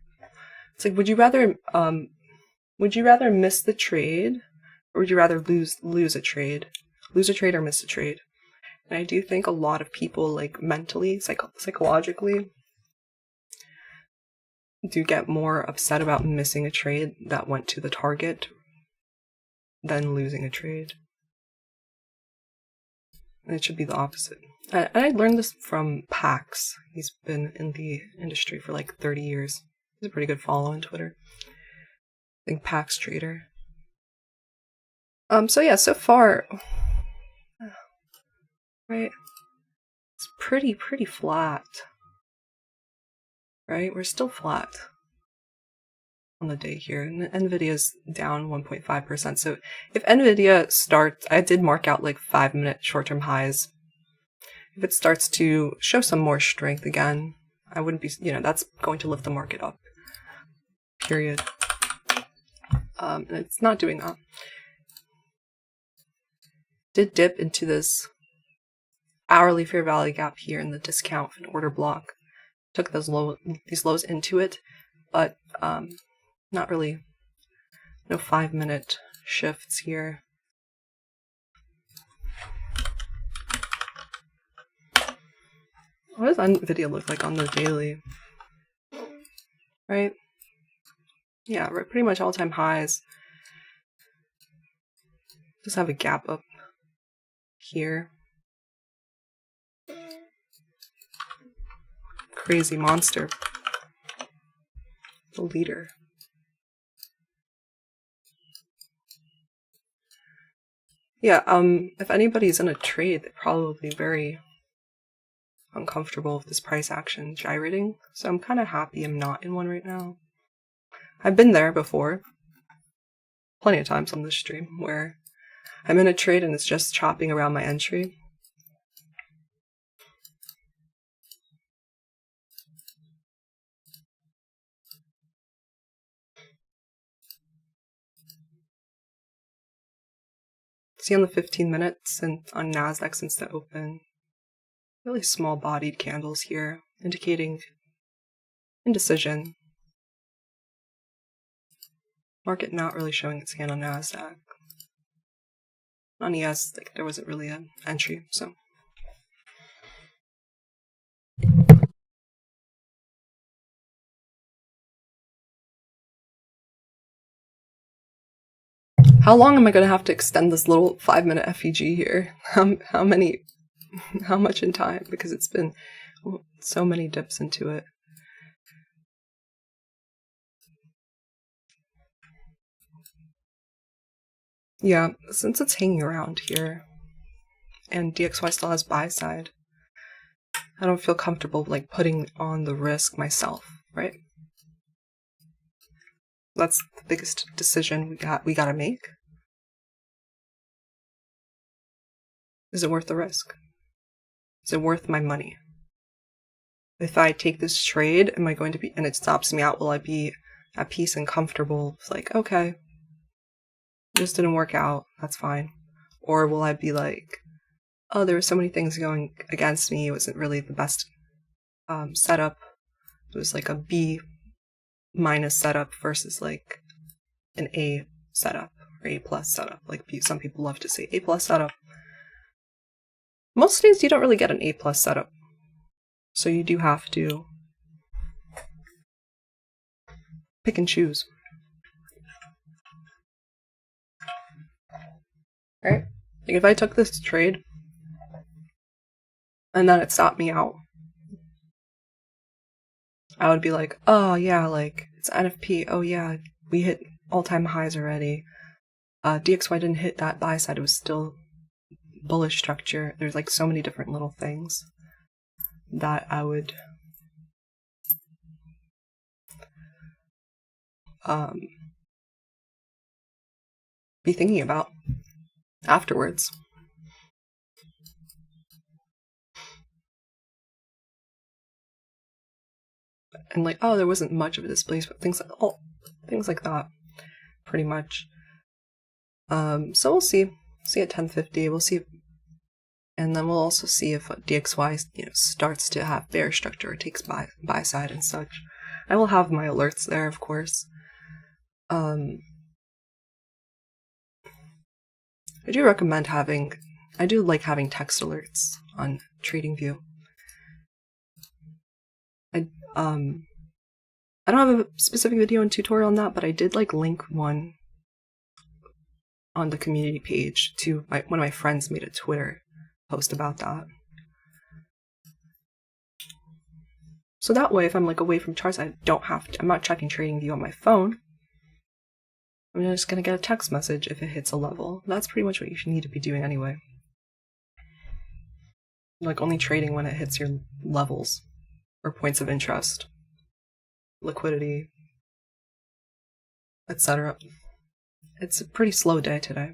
it's like, would you rather miss the trade, or would you rather lose a trade? Lose a trade or miss a trade? And I do think a lot of people, like mentally, psychologically, do get more upset about missing a trade that went to the target than losing a trade. And it should be the opposite. And I learned this from Pax. He's been in the industry for like 30 years. He's a pretty good follow on Twitter. I think Pax Trader. So yeah, so far, right, it's pretty flat. Right, we're still flat on the day here, and Nvidia's down 1.5%. So if Nvidia starts, I did mark out like 5-minute short-term highs. If it starts to show some more strength again, I wouldn't be, that's going to lift the market up. Period. And it's not doing that. Did dip into this hourly fair value gap here in the discount and order block. Took these lows into it, but not really. No 5-minute shifts here. What does Nvidia look like on the daily? Right? Yeah, we're pretty much all-time highs. Just have a gap up here. Crazy monster. The leader. Yeah, if anybody's in a trade, they're probably very uncomfortable with this price action gyrating. So I'm kind of happy I'm not in one right now. I've been there before. Plenty of times on this stream where I'm in a trade and it's just chopping around my entry. See on the 15 minutes and on NASDAQ since the open, really small bodied candles here, indicating indecision. Market not really showing its hand on NASDAQ. On ES, there wasn't really an entry, so. How long am I going to have to extend this little 5-minute FEG here? How much in time? Because it's been so many dips into it. Yeah, since it's hanging around here, and DXY still has buy side, I don't feel comfortable putting on the risk myself, right? That's the biggest decision we gotta make. Is it worth the risk? Is it worth my money? if I take this trade, am I going to be, and it stops me out, will I be at peace and comfortable? It's like, okay, this didn't work out, that's fine. Or will I be like, oh, there were so many things going against me, it wasn't really the best setup. It was like a B- setup versus like an A setup or A+ setup. Like some people love to say A+ setup. Most days you don't really get an A+ setup, so you do have to pick and choose. Right? Like if I took this trade and then it stopped me out, I would be like, oh yeah, like it's NFP, oh yeah, we hit all-time highs already. DXY didn't hit that buy side, it was still bullish structure. There's like so many different little things that I would be thinking about afterwards. And like, oh, there wasn't much of a displacement, things like that, pretty much. So we'll see at 10:50. We'll see, and then we'll also see if DXY starts to have bear structure or takes buy side and such. I will have my alerts there, of course. I do recommend I do like having text alerts on TradingView. I don't have a specific video and tutorial on that, but I did like link one on the community page to one of my friends made a Twitter post about that. So that way, if I'm like away from charts, I'm not checking TradingView on my phone. I'm just gonna get a text message if it hits a level. That's pretty much what you should need to be doing anyway. Like only trading when it hits your levels or points of interest, liquidity, etc. It's a pretty slow day today.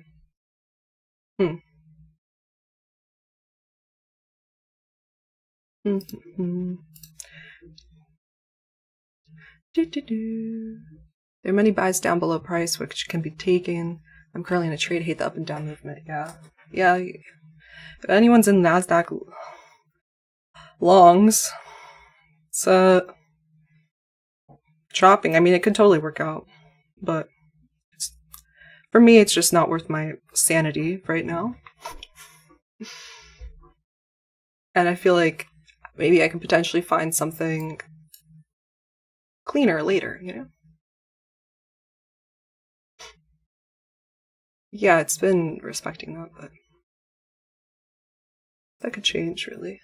There are many buys down below price which can be taken. I'm currently in a trade, hate the up and down movement. Yeah. If anyone's in NASDAQ longs, it's chopping. I mean, it could totally work out, but for me, it's just not worth my sanity right now. And I feel like maybe I can potentially find something cleaner later, Yeah, it's been respecting that, but that could change, really.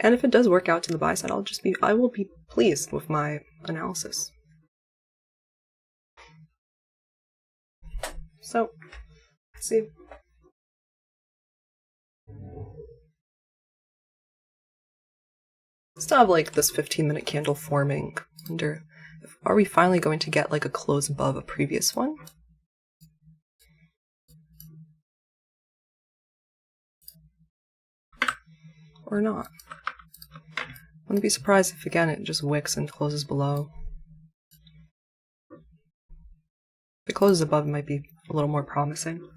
And if it does work out to the buy side, I will be pleased with my analysis. So, let's see. Still have like this 15-minute candle forming. Are we finally going to get like a close above a previous one? Or not? Wouldn't be surprised if again it just wicks and closes below. If it closes above, it might be a little more promising.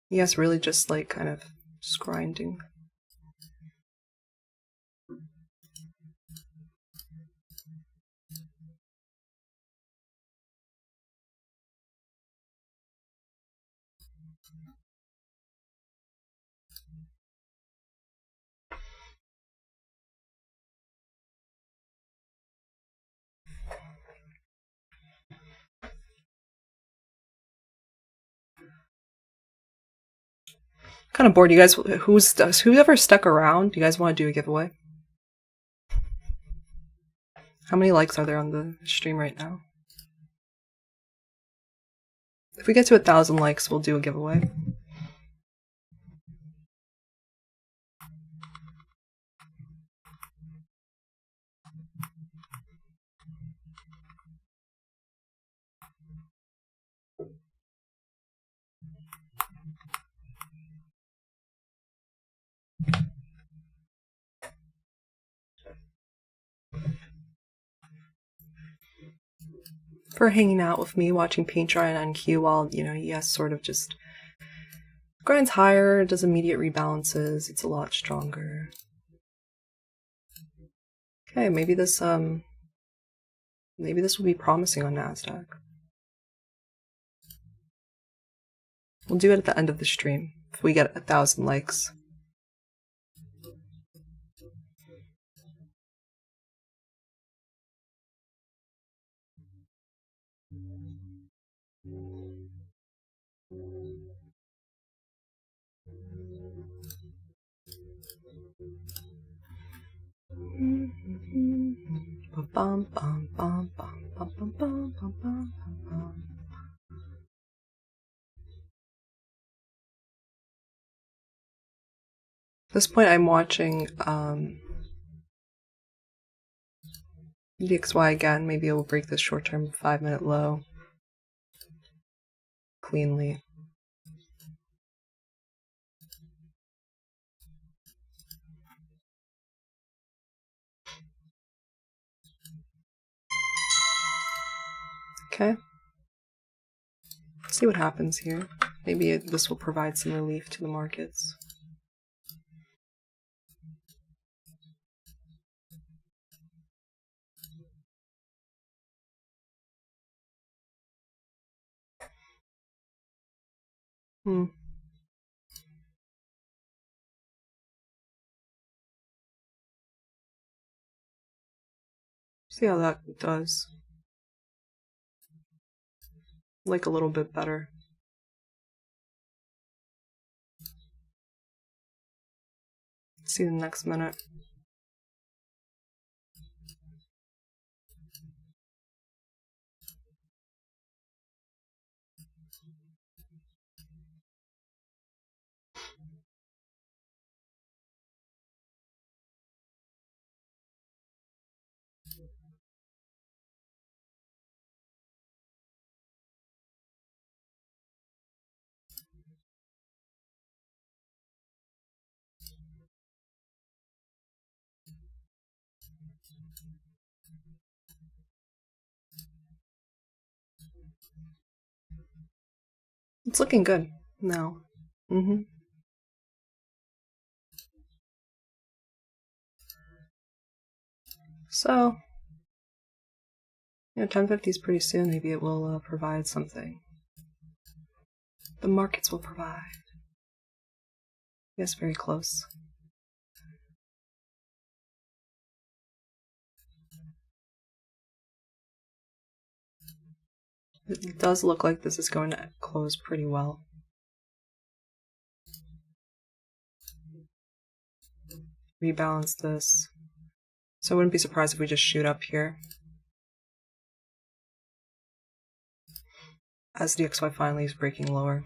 Yes, really just like kind of just grinding. Kind of bored. You guys, whoever stuck around, do you guys want to do a giveaway? How many likes are there on the stream right now? If we get to 1,000 likes, we'll do a giveaway. for hanging out with me, watching paint dry on NQ while, ES sort of just grinds higher, does immediate rebalances. It's a lot stronger. Okay, maybe this will be promising on NASDAQ. We'll do it at the end of the stream if we get 1,000 likes. At this point, I'm watching DXY again. Maybe it will break this short-term 5-minute low cleanly. Okay. Let's see what happens here. Maybe this will provide some relief to the markets. See how that does. Like a little bit better. See the next minute. It's looking good now. So, 1050 is pretty soon. Maybe it will provide something. The markets will provide. Yes, very close. It does look like this is going to close pretty well. Rebalance this. So I wouldn't be surprised if we just shoot up here. As DXY finally is breaking lower.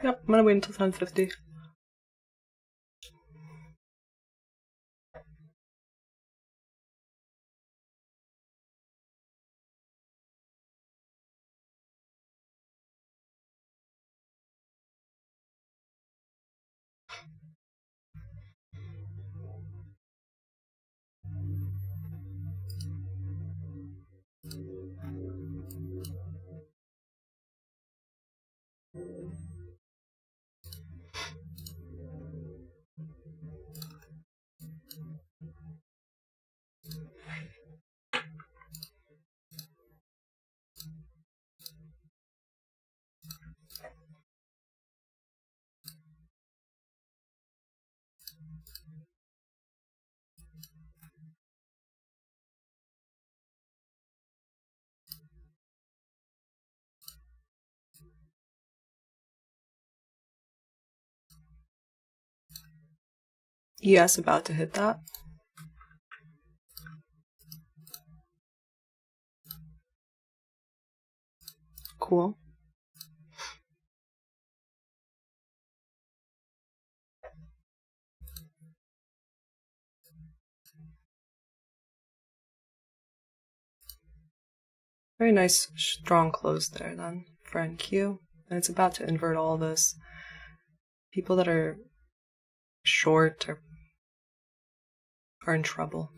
Yep, I'm gonna wait until 1050. Yes, about to hit that. Cool. Very nice, strong close there then for NQ. And it's about to invert all this. People that are short are in trouble.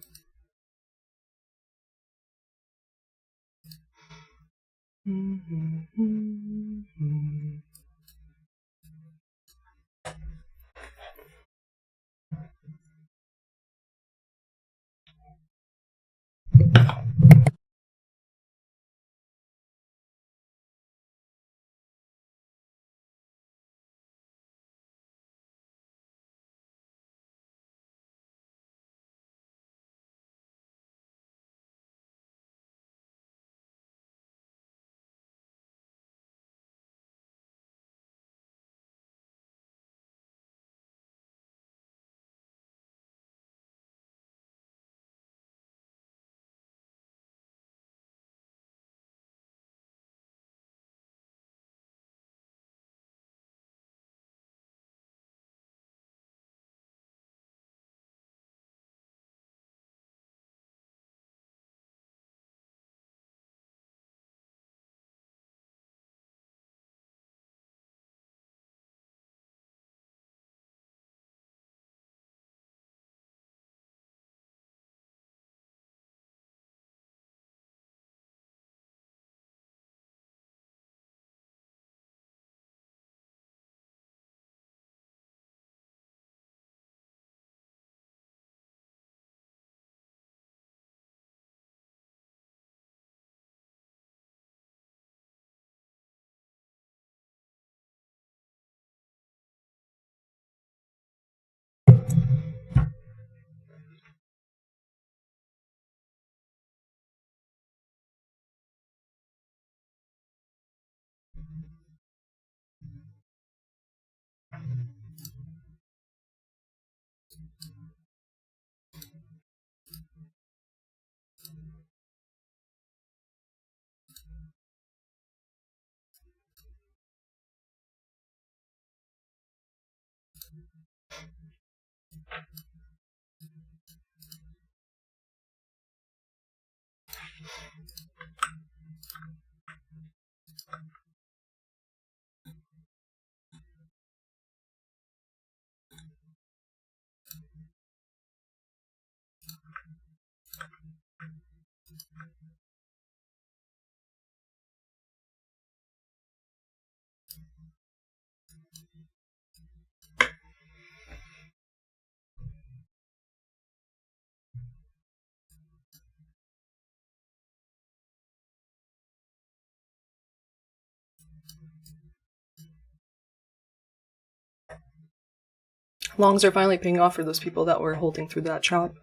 Longs are finally paying off for those people that were holding through that chop.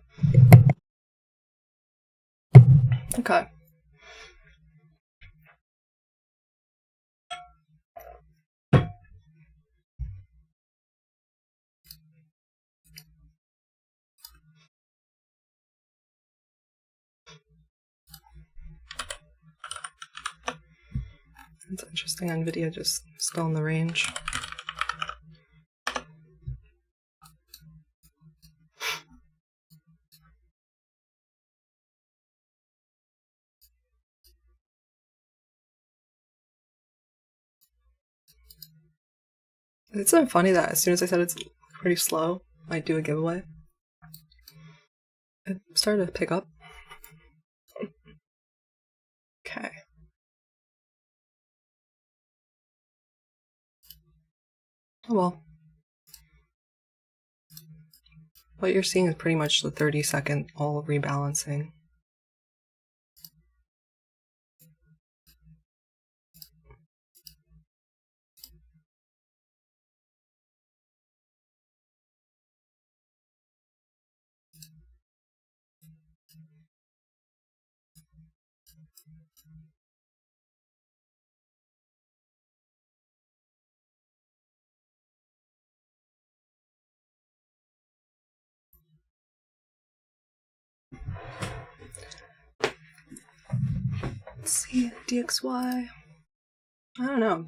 Okay. It's interesting, NVIDIA just still in the range. It's so funny that as soon as I said it's pretty slow, I do a giveaway. It started to pick up. Okay. Oh well. What you're seeing is pretty much the 30-second all rebalancing. Let's see, DXY. I don't know.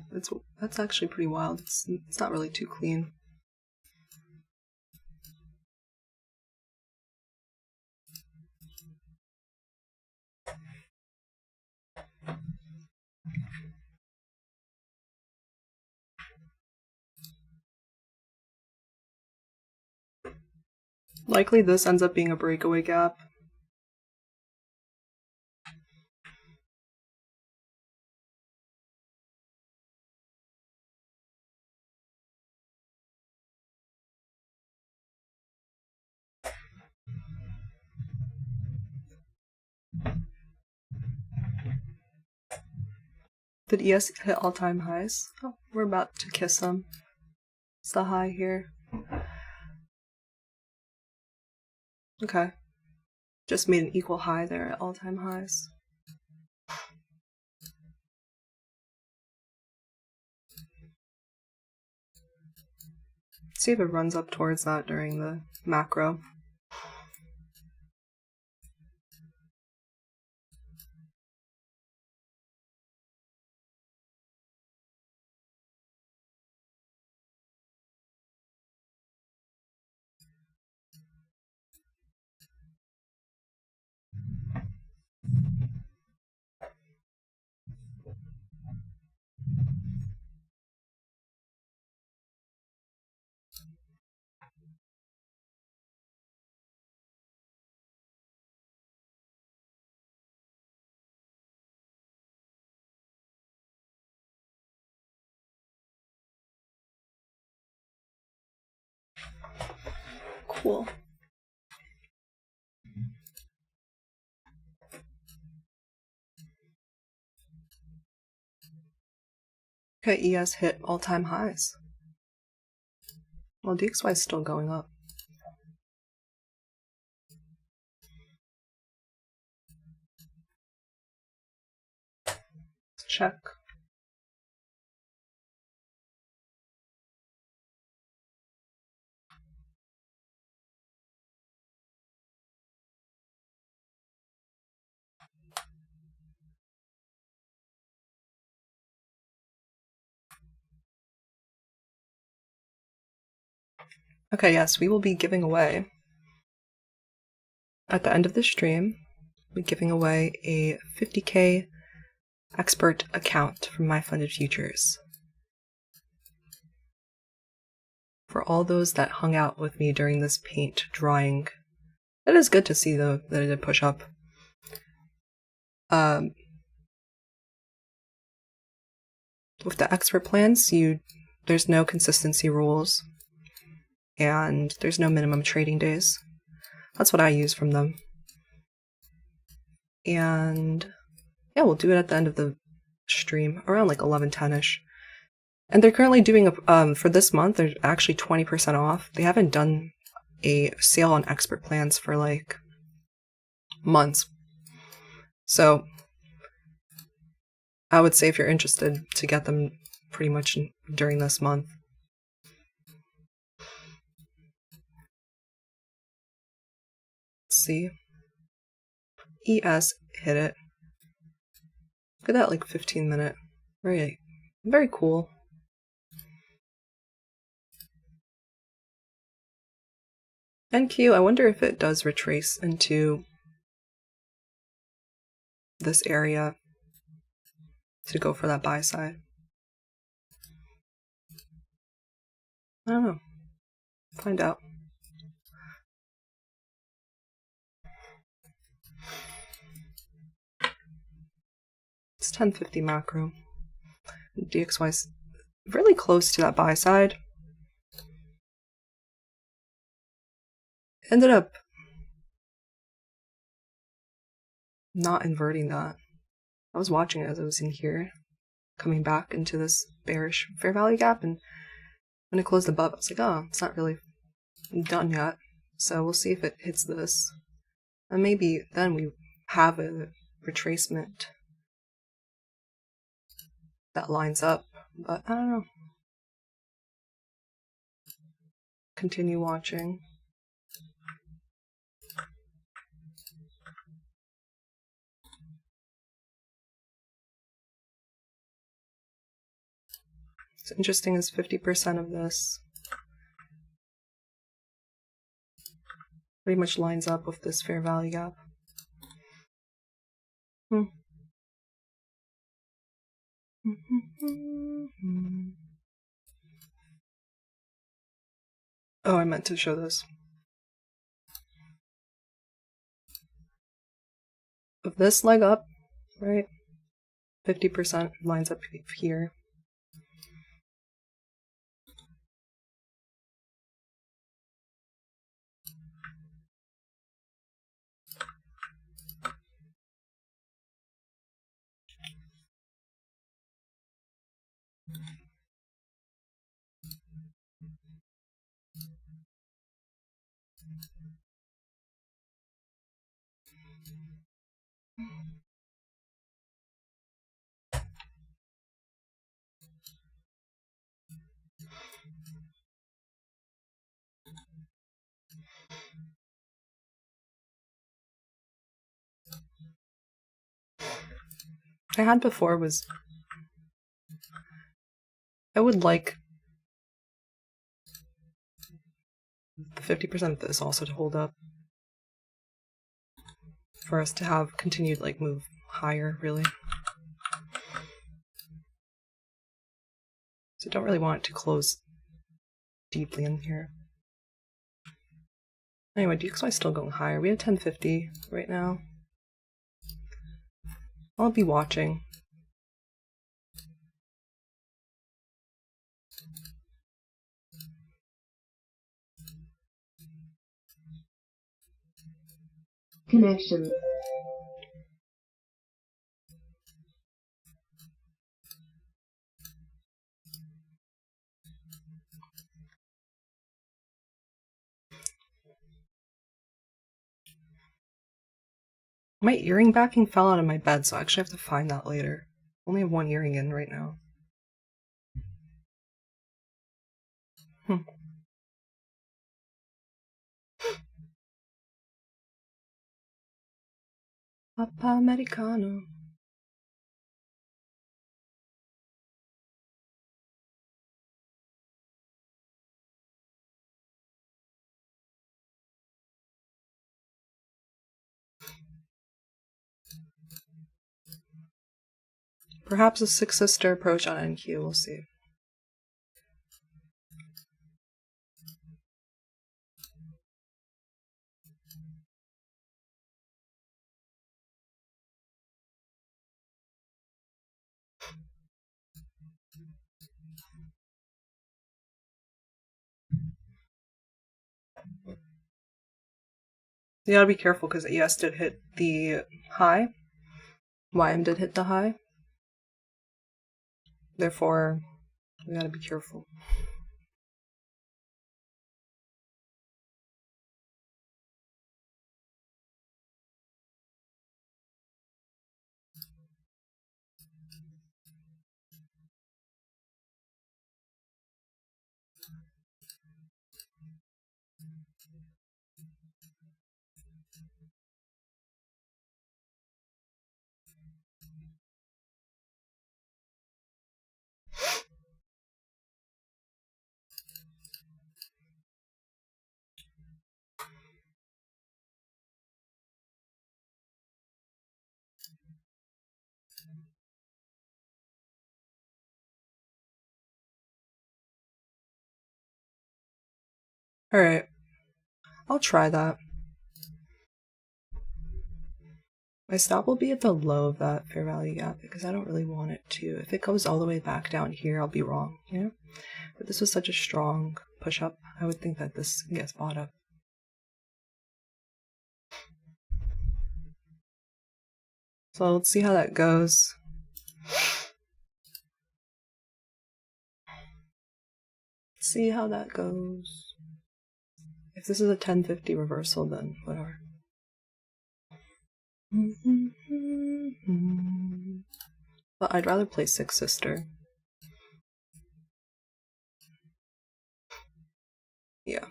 That's actually pretty wild. It's not really too clean. Likely this ends up being a breakaway gap. Did ES hit all-time highs? Oh, we're about to kiss them. It's the high here. Okay. Just made an equal high there at all-time highs. See if it runs up towards that during the macro. Cool. Okay, ES hit all-time highs. Well, DXY is still going up. Let's check. Okay, yes, we will be giving away, at the end of the stream, we'll be giving away a 50K expert account from My Funded Futures. For all those that hung out with me during this paint drawing. It is good to see, though, that it did push up. With the expert plans, there's no consistency rules. And there's no minimum trading days. That's what I use from them. And yeah, we'll do it at the end of the stream, around like 11:10ish. And they're currently doing for this month, they're actually 20% off. They haven't done a sale on expert plans for like months. So I would say if you're interested to get them pretty much during this month. See, ES hit it. Look at that, like 15-minute. Very cool. NQ, I wonder if it does retrace into this area to go for that buy side. I don't know. Find out. It's 1050 macro. DXY's really close to that buy side. Ended up not inverting that. I was watching it as I was in here, coming back into this bearish fair value gap, and when it closed above, I was like, oh, it's not really done yet. So we'll see if it hits this. And maybe then we have a retracement that lines up, but I don't know. Continue watching. What's interesting is 50% of this pretty much lines up with this fair value gap. Oh, I meant to show this. Of this leg up, right? 50% lines up here. I had before was I would like the 50% of this also to hold up for us to have continued like move higher, really. So don't really want it to close deeply in here. Anyway, DXY is still going higher. We have 1050 right now. I'll be watching. Connection. My earring backing fell out of my bed, so I actually have to find that later. Only have one earring in right now. Papa Americano. Perhaps a Six Sister approach on NQ, we'll see. You gotta be careful because ES did hit the high. YM did hit the high. Therefore, we gotta be careful. Alright. I'll try that. My stop will be at the low of that fair value gap because I don't really want it to. If it goes all the way back down here, I'll be wrong, you know? But this was such a strong push-up, I would think that this gets bought up. So let's see how that goes. See how that goes. If this is a 1050 reversal, then whatever. But I'd rather play Six Sister. Yeah.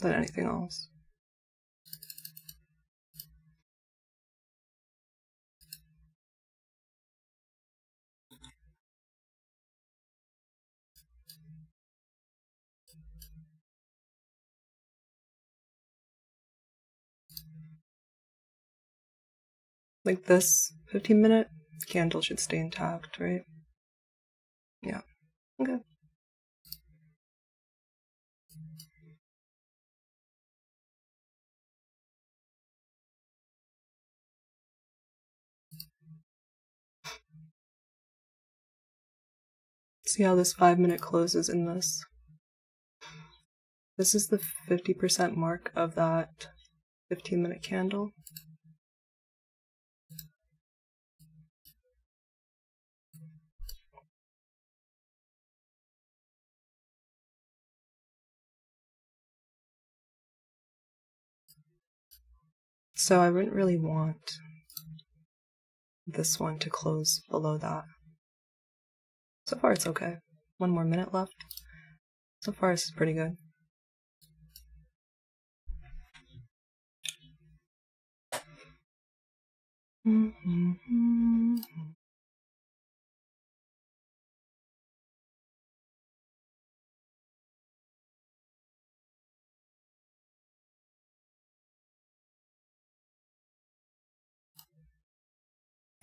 Than anything else. Like this 15-minute candle should stay intact, right? Yeah. Okay. See how this 5-minute closes in this? This is the 50% mark of that 15-minute candle. So I wouldn't really want this one to close below that. So far it's okay. 1 more minute left. So far this is pretty good.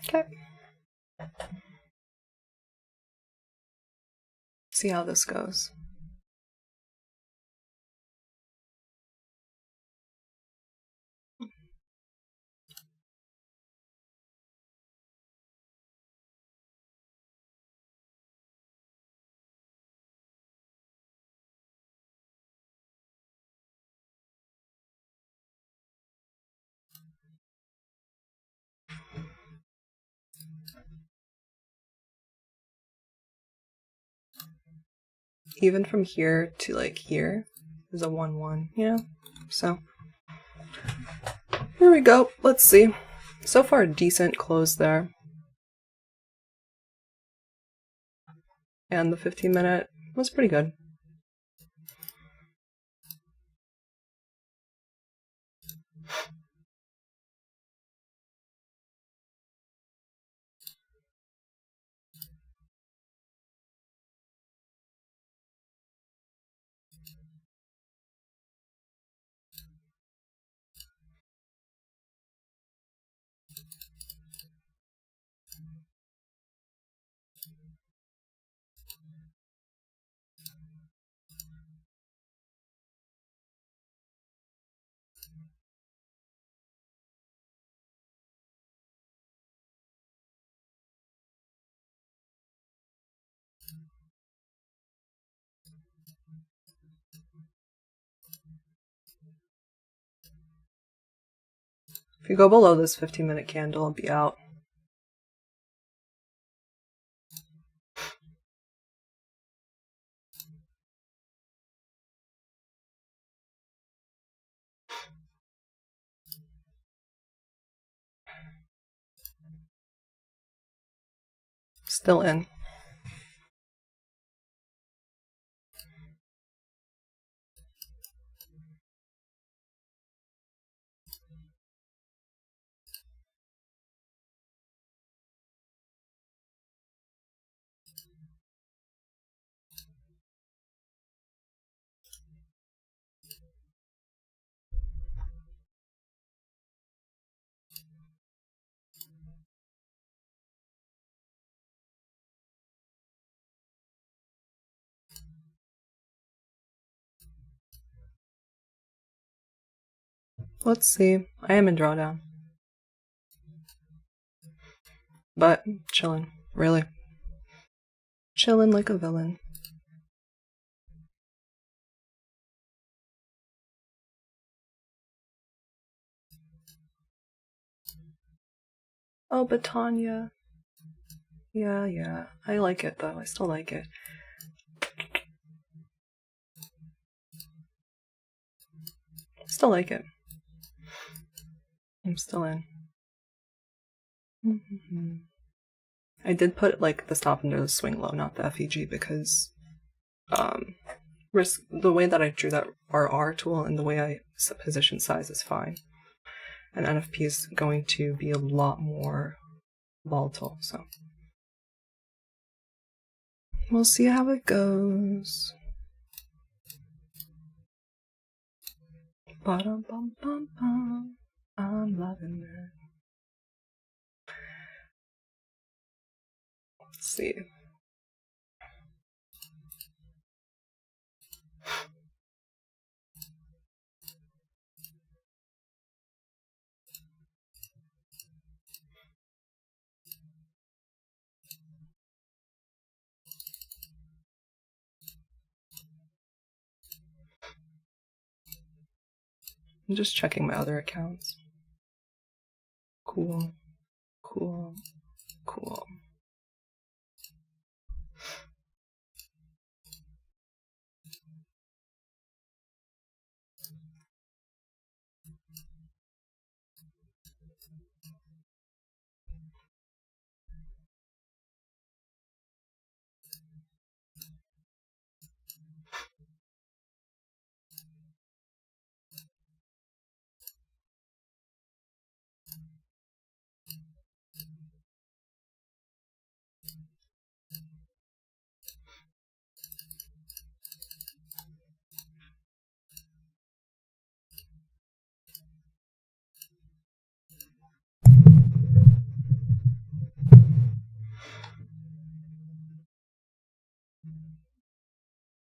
Okay. See how this goes. Even from here to like here is a 1-1, yeah. So here we go. Let's see. So far, a decent close there. And the 15-minute was pretty good. If you go below this 15-minute candle, I'll be out. Still in. Let's see. I am in drawdown. But chilling, really. Chilling like a villain. Oh, but Tanya. Yeah. I like it though. I still like it. Still like it. I'm still in. I did put like the stop under the swing low, not the FEG, because risk the way that I drew that RR tool and the way I set position size is fine. And NFP is going to be a lot more volatile, so we'll see how it goes. Ba-dum-bum-bum-bum. I'm loving it. Let's see. I'm just checking my other accounts. Cool. Cool. Cool.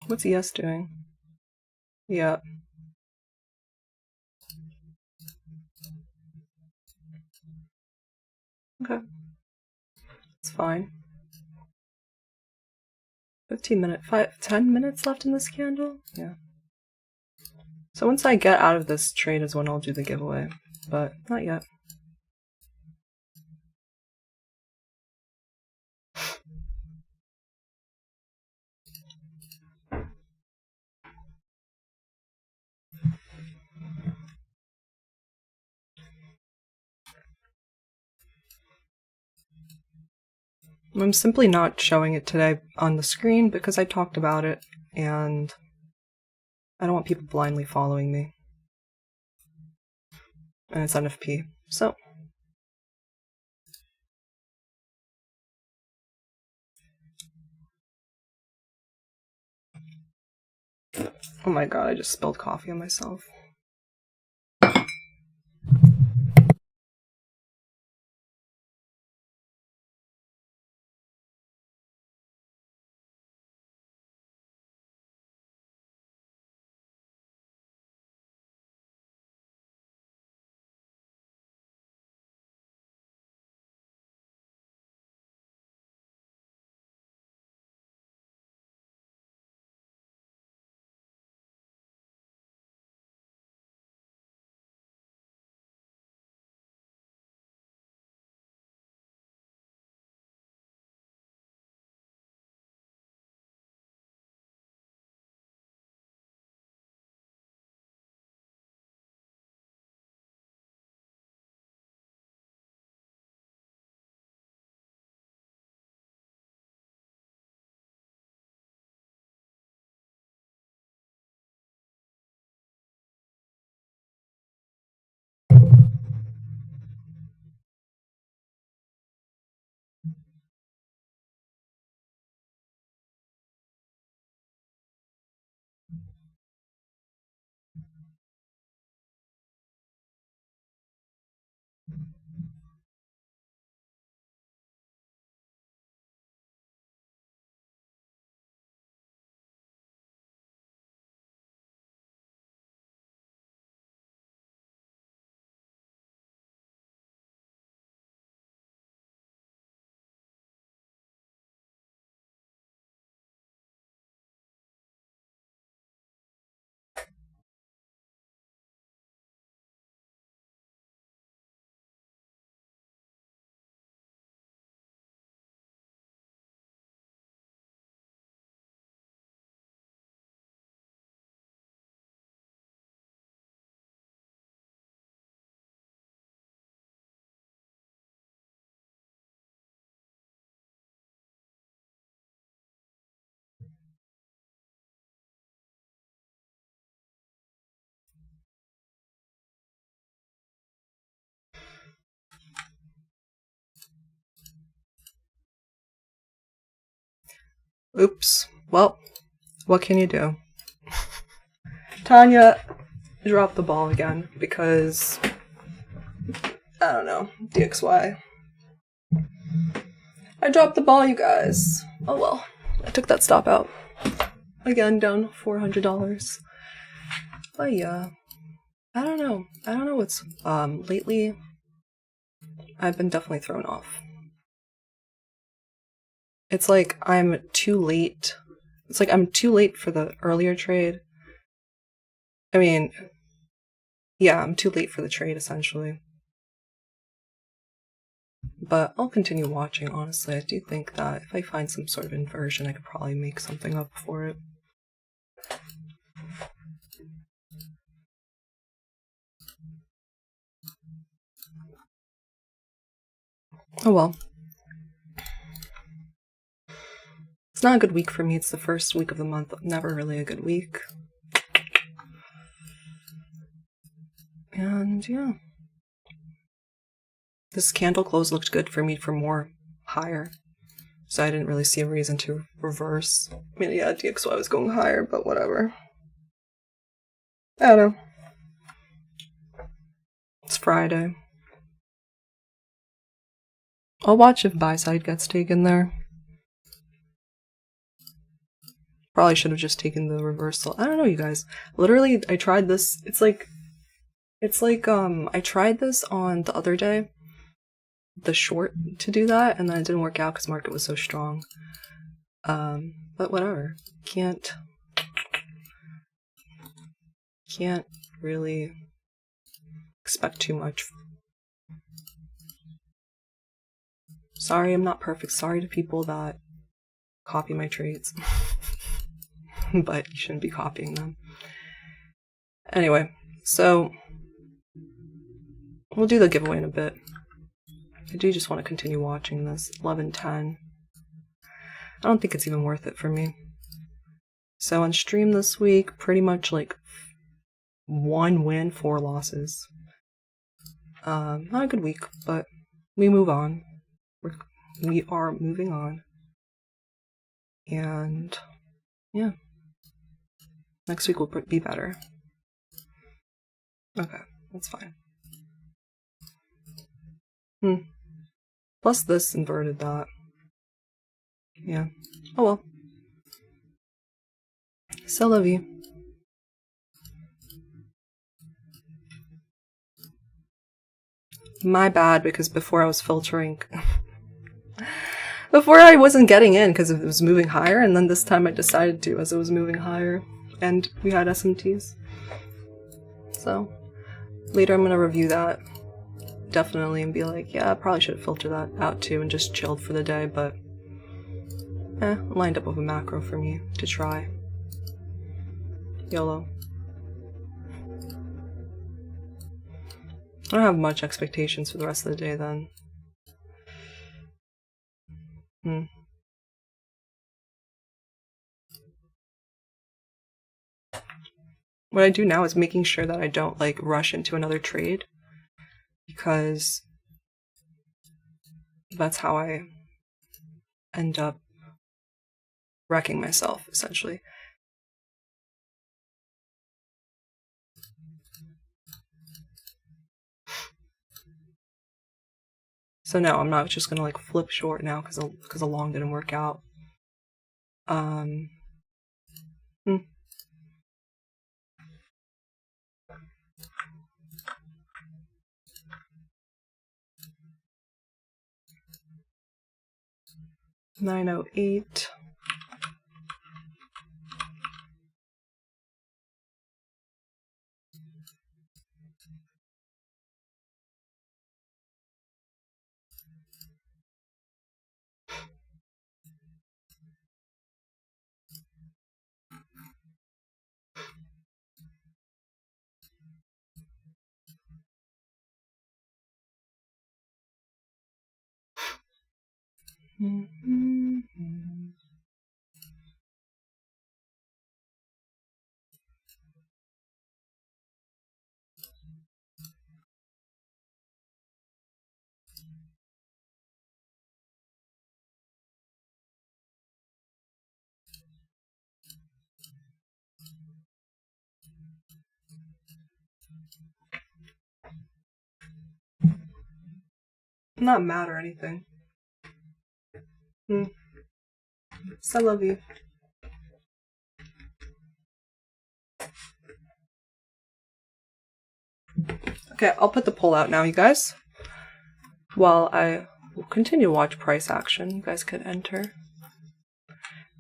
What's ES doing? Yeah. Okay. It's fine. 10 minutes left in this candle? Yeah. So once I get out of this trade is when I'll do the giveaway, but not yet. I'm simply not showing it today on the screen because I talked about it and I don't want people blindly following me. And it's NFP, so. Oh my god, I just spilled coffee on myself. Oops. Well, what can you do? Tanya dropped the ball again because, I don't know, DXY. I dropped the ball, you guys. Oh well. I took that stop out. Again, down $400. But yeah. I don't know. I don't know what's lately I've been definitely thrown off. It's like I'm too late. It's like I'm too late for the earlier trade. I mean, yeah, I'm too late for the trade essentially. But I'll continue watching, honestly. I do think that if I find some sort of inversion, I could probably make something up for it. Oh well. It's not a good week for me. It's the first week of the month. Never really a good week. And yeah. This candle close looked good for me for more higher. So I didn't really see a reason to reverse. I mean, yeah, DXY was going higher, but whatever. I don't know. It's Friday. I'll watch if buy side gets taken there. Probably should have just taken the reversal. I don't know, you guys. Literally, I tried this. It's like I tried this on the other day, the short, to do that, and then it didn't work out because market was so strong. But whatever. Can't really expect too much. Sorry, I'm not perfect. Sorry to people that copy my trades. But you shouldn't be copying them. Anyway, so we'll do the giveaway in a bit. I do just want to continue watching this. 11:10. I don't think it's even worth it for me. So on stream this week, pretty much like 1 win, 4 losses. Not a good week, but we move on. We are moving on. And yeah. Next week will be better. Okay, that's fine. Plus this inverted that. Yeah. Oh well. C'est la vie. My bad, because before I was filtering. Before I wasn't getting in because it was moving higher, and then this time I decided to as it was moving higher. And we had SMTs. So later I'm going to review that. Definitely, and be like, yeah, I probably should have filtered that out too and just chilled for the day, but lined up with a macro for me to try. YOLO. I don't have much expectations for the rest of the day then. What I do now is making sure that I don't like rush into another trade, because that's how I end up wrecking myself, essentially. So no, I'm not just gonna like flip short now because the long didn't work out. 908. Not mad or anything. C'est la vie. Okay, I'll put the poll out now, you guys. While I will continue to watch price action, you guys could enter.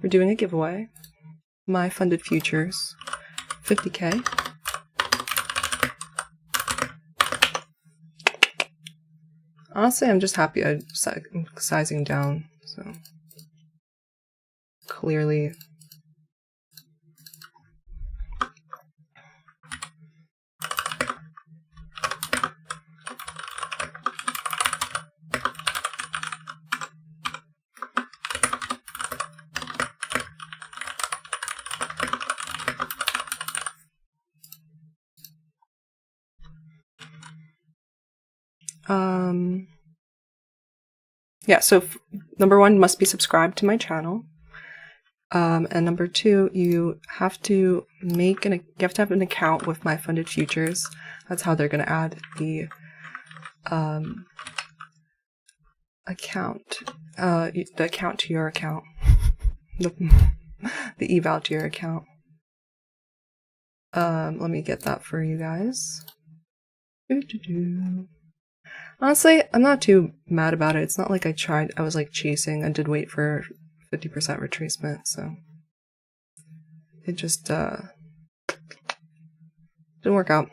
We're doing a giveaway. My funded futures, 50K. Honestly, I'm just happy I'm sizing down, so clearly. Yeah, so number 1, must be subscribed to my channel. And number 2, you have to have an account with my funded futures. That's how they're going to add the account to your account, the eval to your account. Let me get that for you guys. Honestly, I'm not too mad about it. It's not like I was like chasing. I did wait for 50% retracement, so it just didn't work out.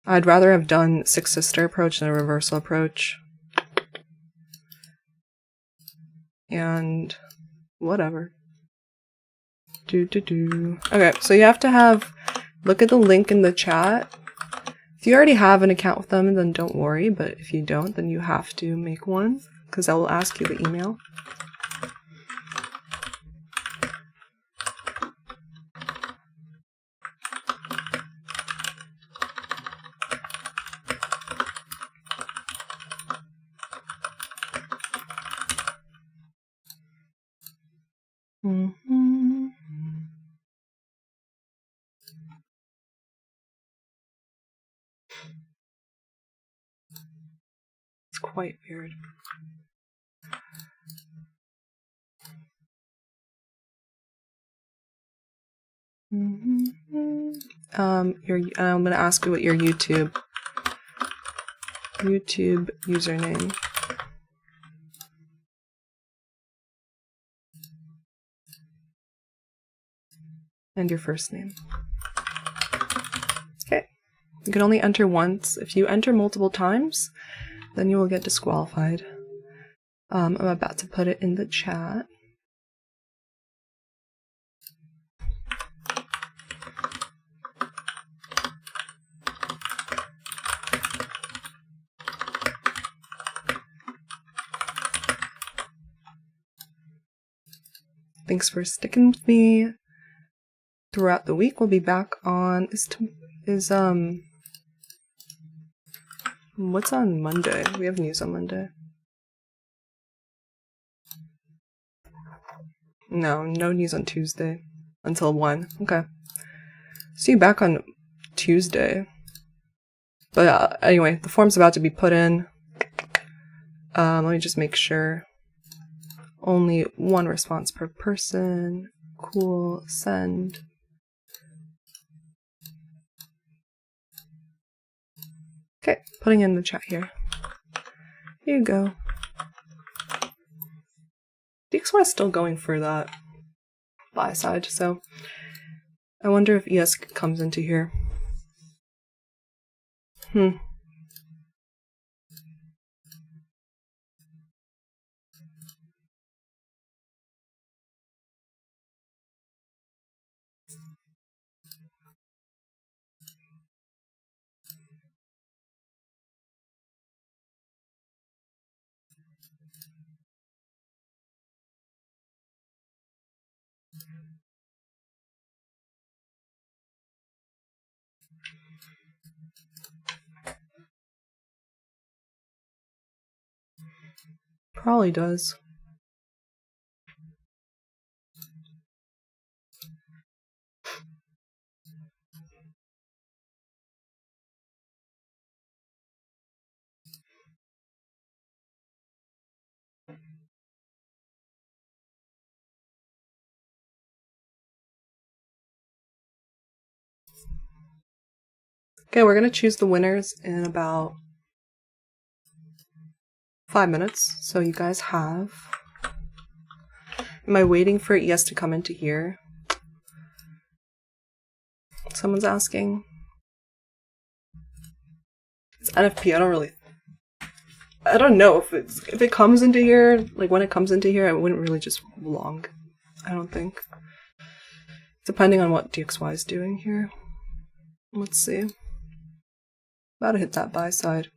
I'd rather have done Six Sister approach than a reversal approach. And whatever. Okay, so you have to look at the link in the chat. If you already have an account with them, then don't worry, but if you don't, then you have to make one, because I will ask you the email. It's quite weird. I'm gonna ask you what your YouTube username. And your first name. Okay. You can only enter once. If you enter multiple times, then you will get disqualified. I'm about to put it in the chat. Thanks for sticking with me throughout the week. We'll be back on what's on Monday? We have news on Monday. No news on Tuesday until 1. Okay. See you back on Tuesday. But anyway, the form's about to be put in. Let me just make sure. Only 1 response per person. Cool. Send. Okay, putting in the chat here. Here you go. DXY is still going for that buy side, so I wonder if ES comes into here. Probably does. Okay, we're gonna choose the winners in about 5 minutes. So you guys have. Am I waiting for ES to come into here? Someone's asking. It's NFP. I don't know if it comes into here. Like when it comes into here, I wouldn't really just long. I don't think. Depending on what DXY is doing here. Let's see. About to hit that buy side.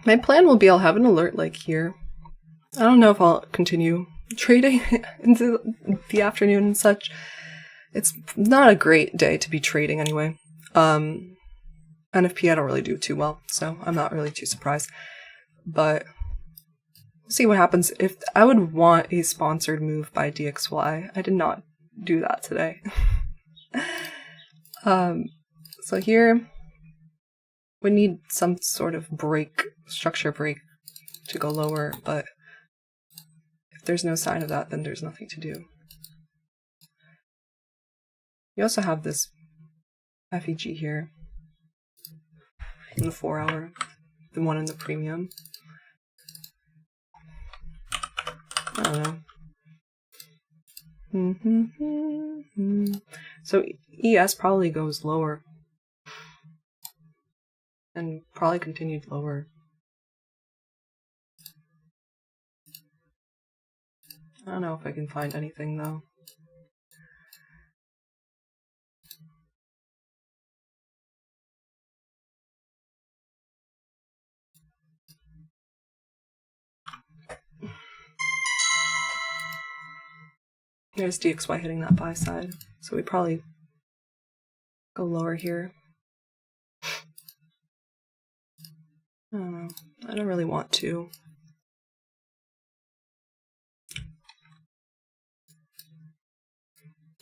My plan will be I'll have an alert like here. I don't know if I'll continue trading into the afternoon and such. It's not a great day to be trading anyway. NFP I don't really do too well, so I'm not really too surprised. But we'll see what happens. If I would want a sponsored move by DXY. I did not do that today. So here we need some sort of break, structure break to go lower, but if there's no sign of that, then there's nothing to do. You also have this FEG here in the 4 hour, the one in the premium. I don't know. So ES probably goes lower and probably continued lower. I don't know if I can find anything though. There's DXY hitting that buy side, so we probably go lower here. I don't know. I don't really want to.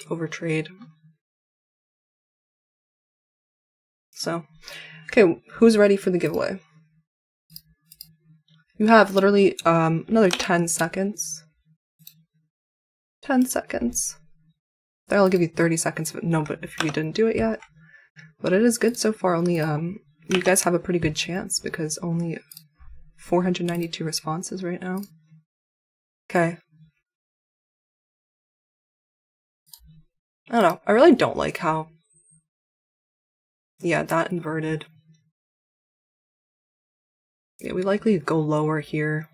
Overtrade. So, okay, who's ready for the giveaway? You have literally another 10 seconds. 10 seconds. That'll give you 30 seconds if you didn't do it yet. But it is good so far. Only you guys have a pretty good chance because only 492 responses right now. Okay. I don't know. I really don't like how. Yeah, that inverted. Yeah, we likely go lower here.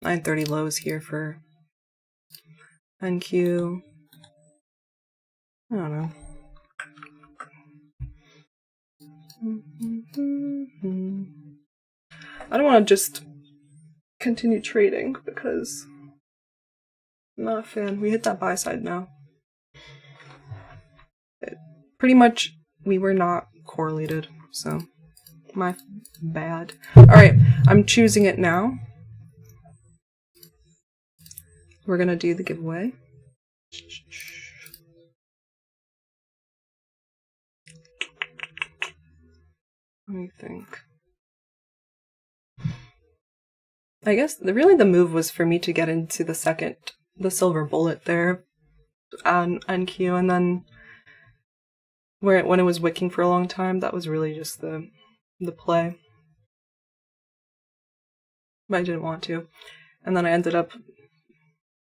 $930 lows here for NQ. I don't know. I don't want to just continue trading because I'm not a fan. We hit that buy side now. Pretty much, we were not correlated, so my bad. Alright, I'm choosing it now. We're gonna do the giveaway. Let me think. I guess really the move was for me to get into the silver bullet there on NQ, and then when it was wicking for a long time, that was really just the play. But I didn't want to. And then I ended up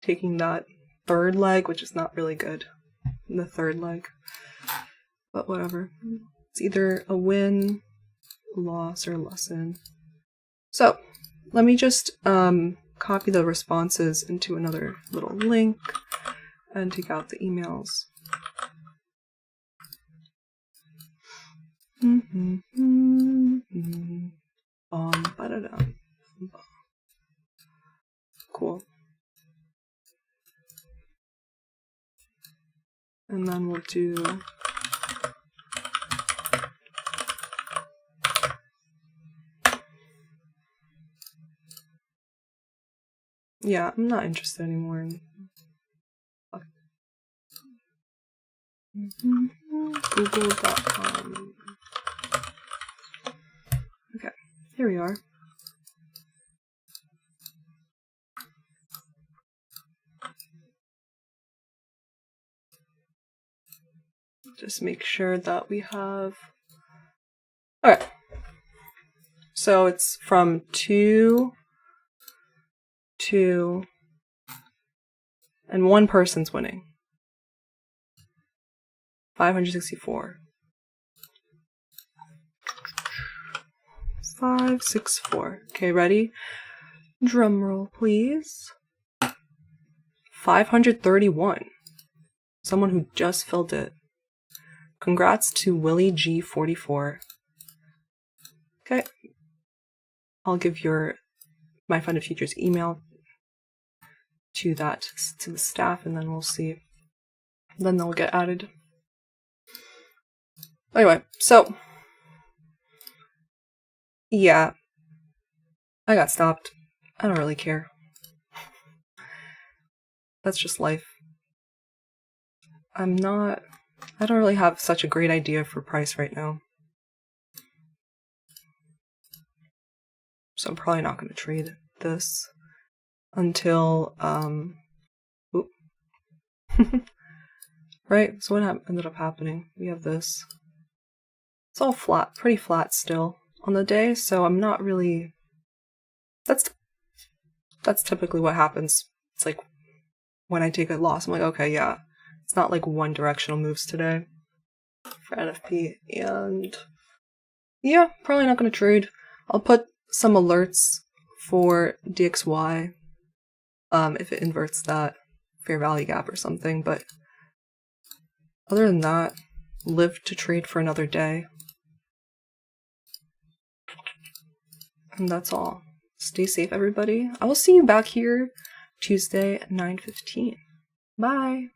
taking that third leg, which is not really good. The third leg. But whatever. It's either a win, a loss, or a lesson. So, let me just copy the responses into another little link and take out the emails. Cool. And then we'll do yeah, I'm not interested anymore in Google.com. Okay, here we are. Just make sure that we have... Okay. So it's from 2 to... and one person's winning. 564. 564. Okay, ready? Drum roll, please. 531. Someone who just filled it. Congrats to Willie G44. Okay. I'll give my Funded Futures email to the staff, and then we'll see. Then they'll get added. Anyway, so yeah, I got stopped. I don't really care. That's just life. I don't really have such a great idea for price right now. So I'm probably not going to trade this until, right? So what ended up happening? We have this. It's all flat, pretty flat still on the day, so I'm not really... That's typically what happens. It's like, when I take a loss, I'm like, okay, yeah. It's not like one directional moves today for NFP, and yeah, probably not going to trade. I'll put some alerts for DXY if it inverts that fair value gap or something, but other than that, live to trade for another day. And that's all. Stay safe, everybody. I will see you back here Tuesday at 9:15. Bye!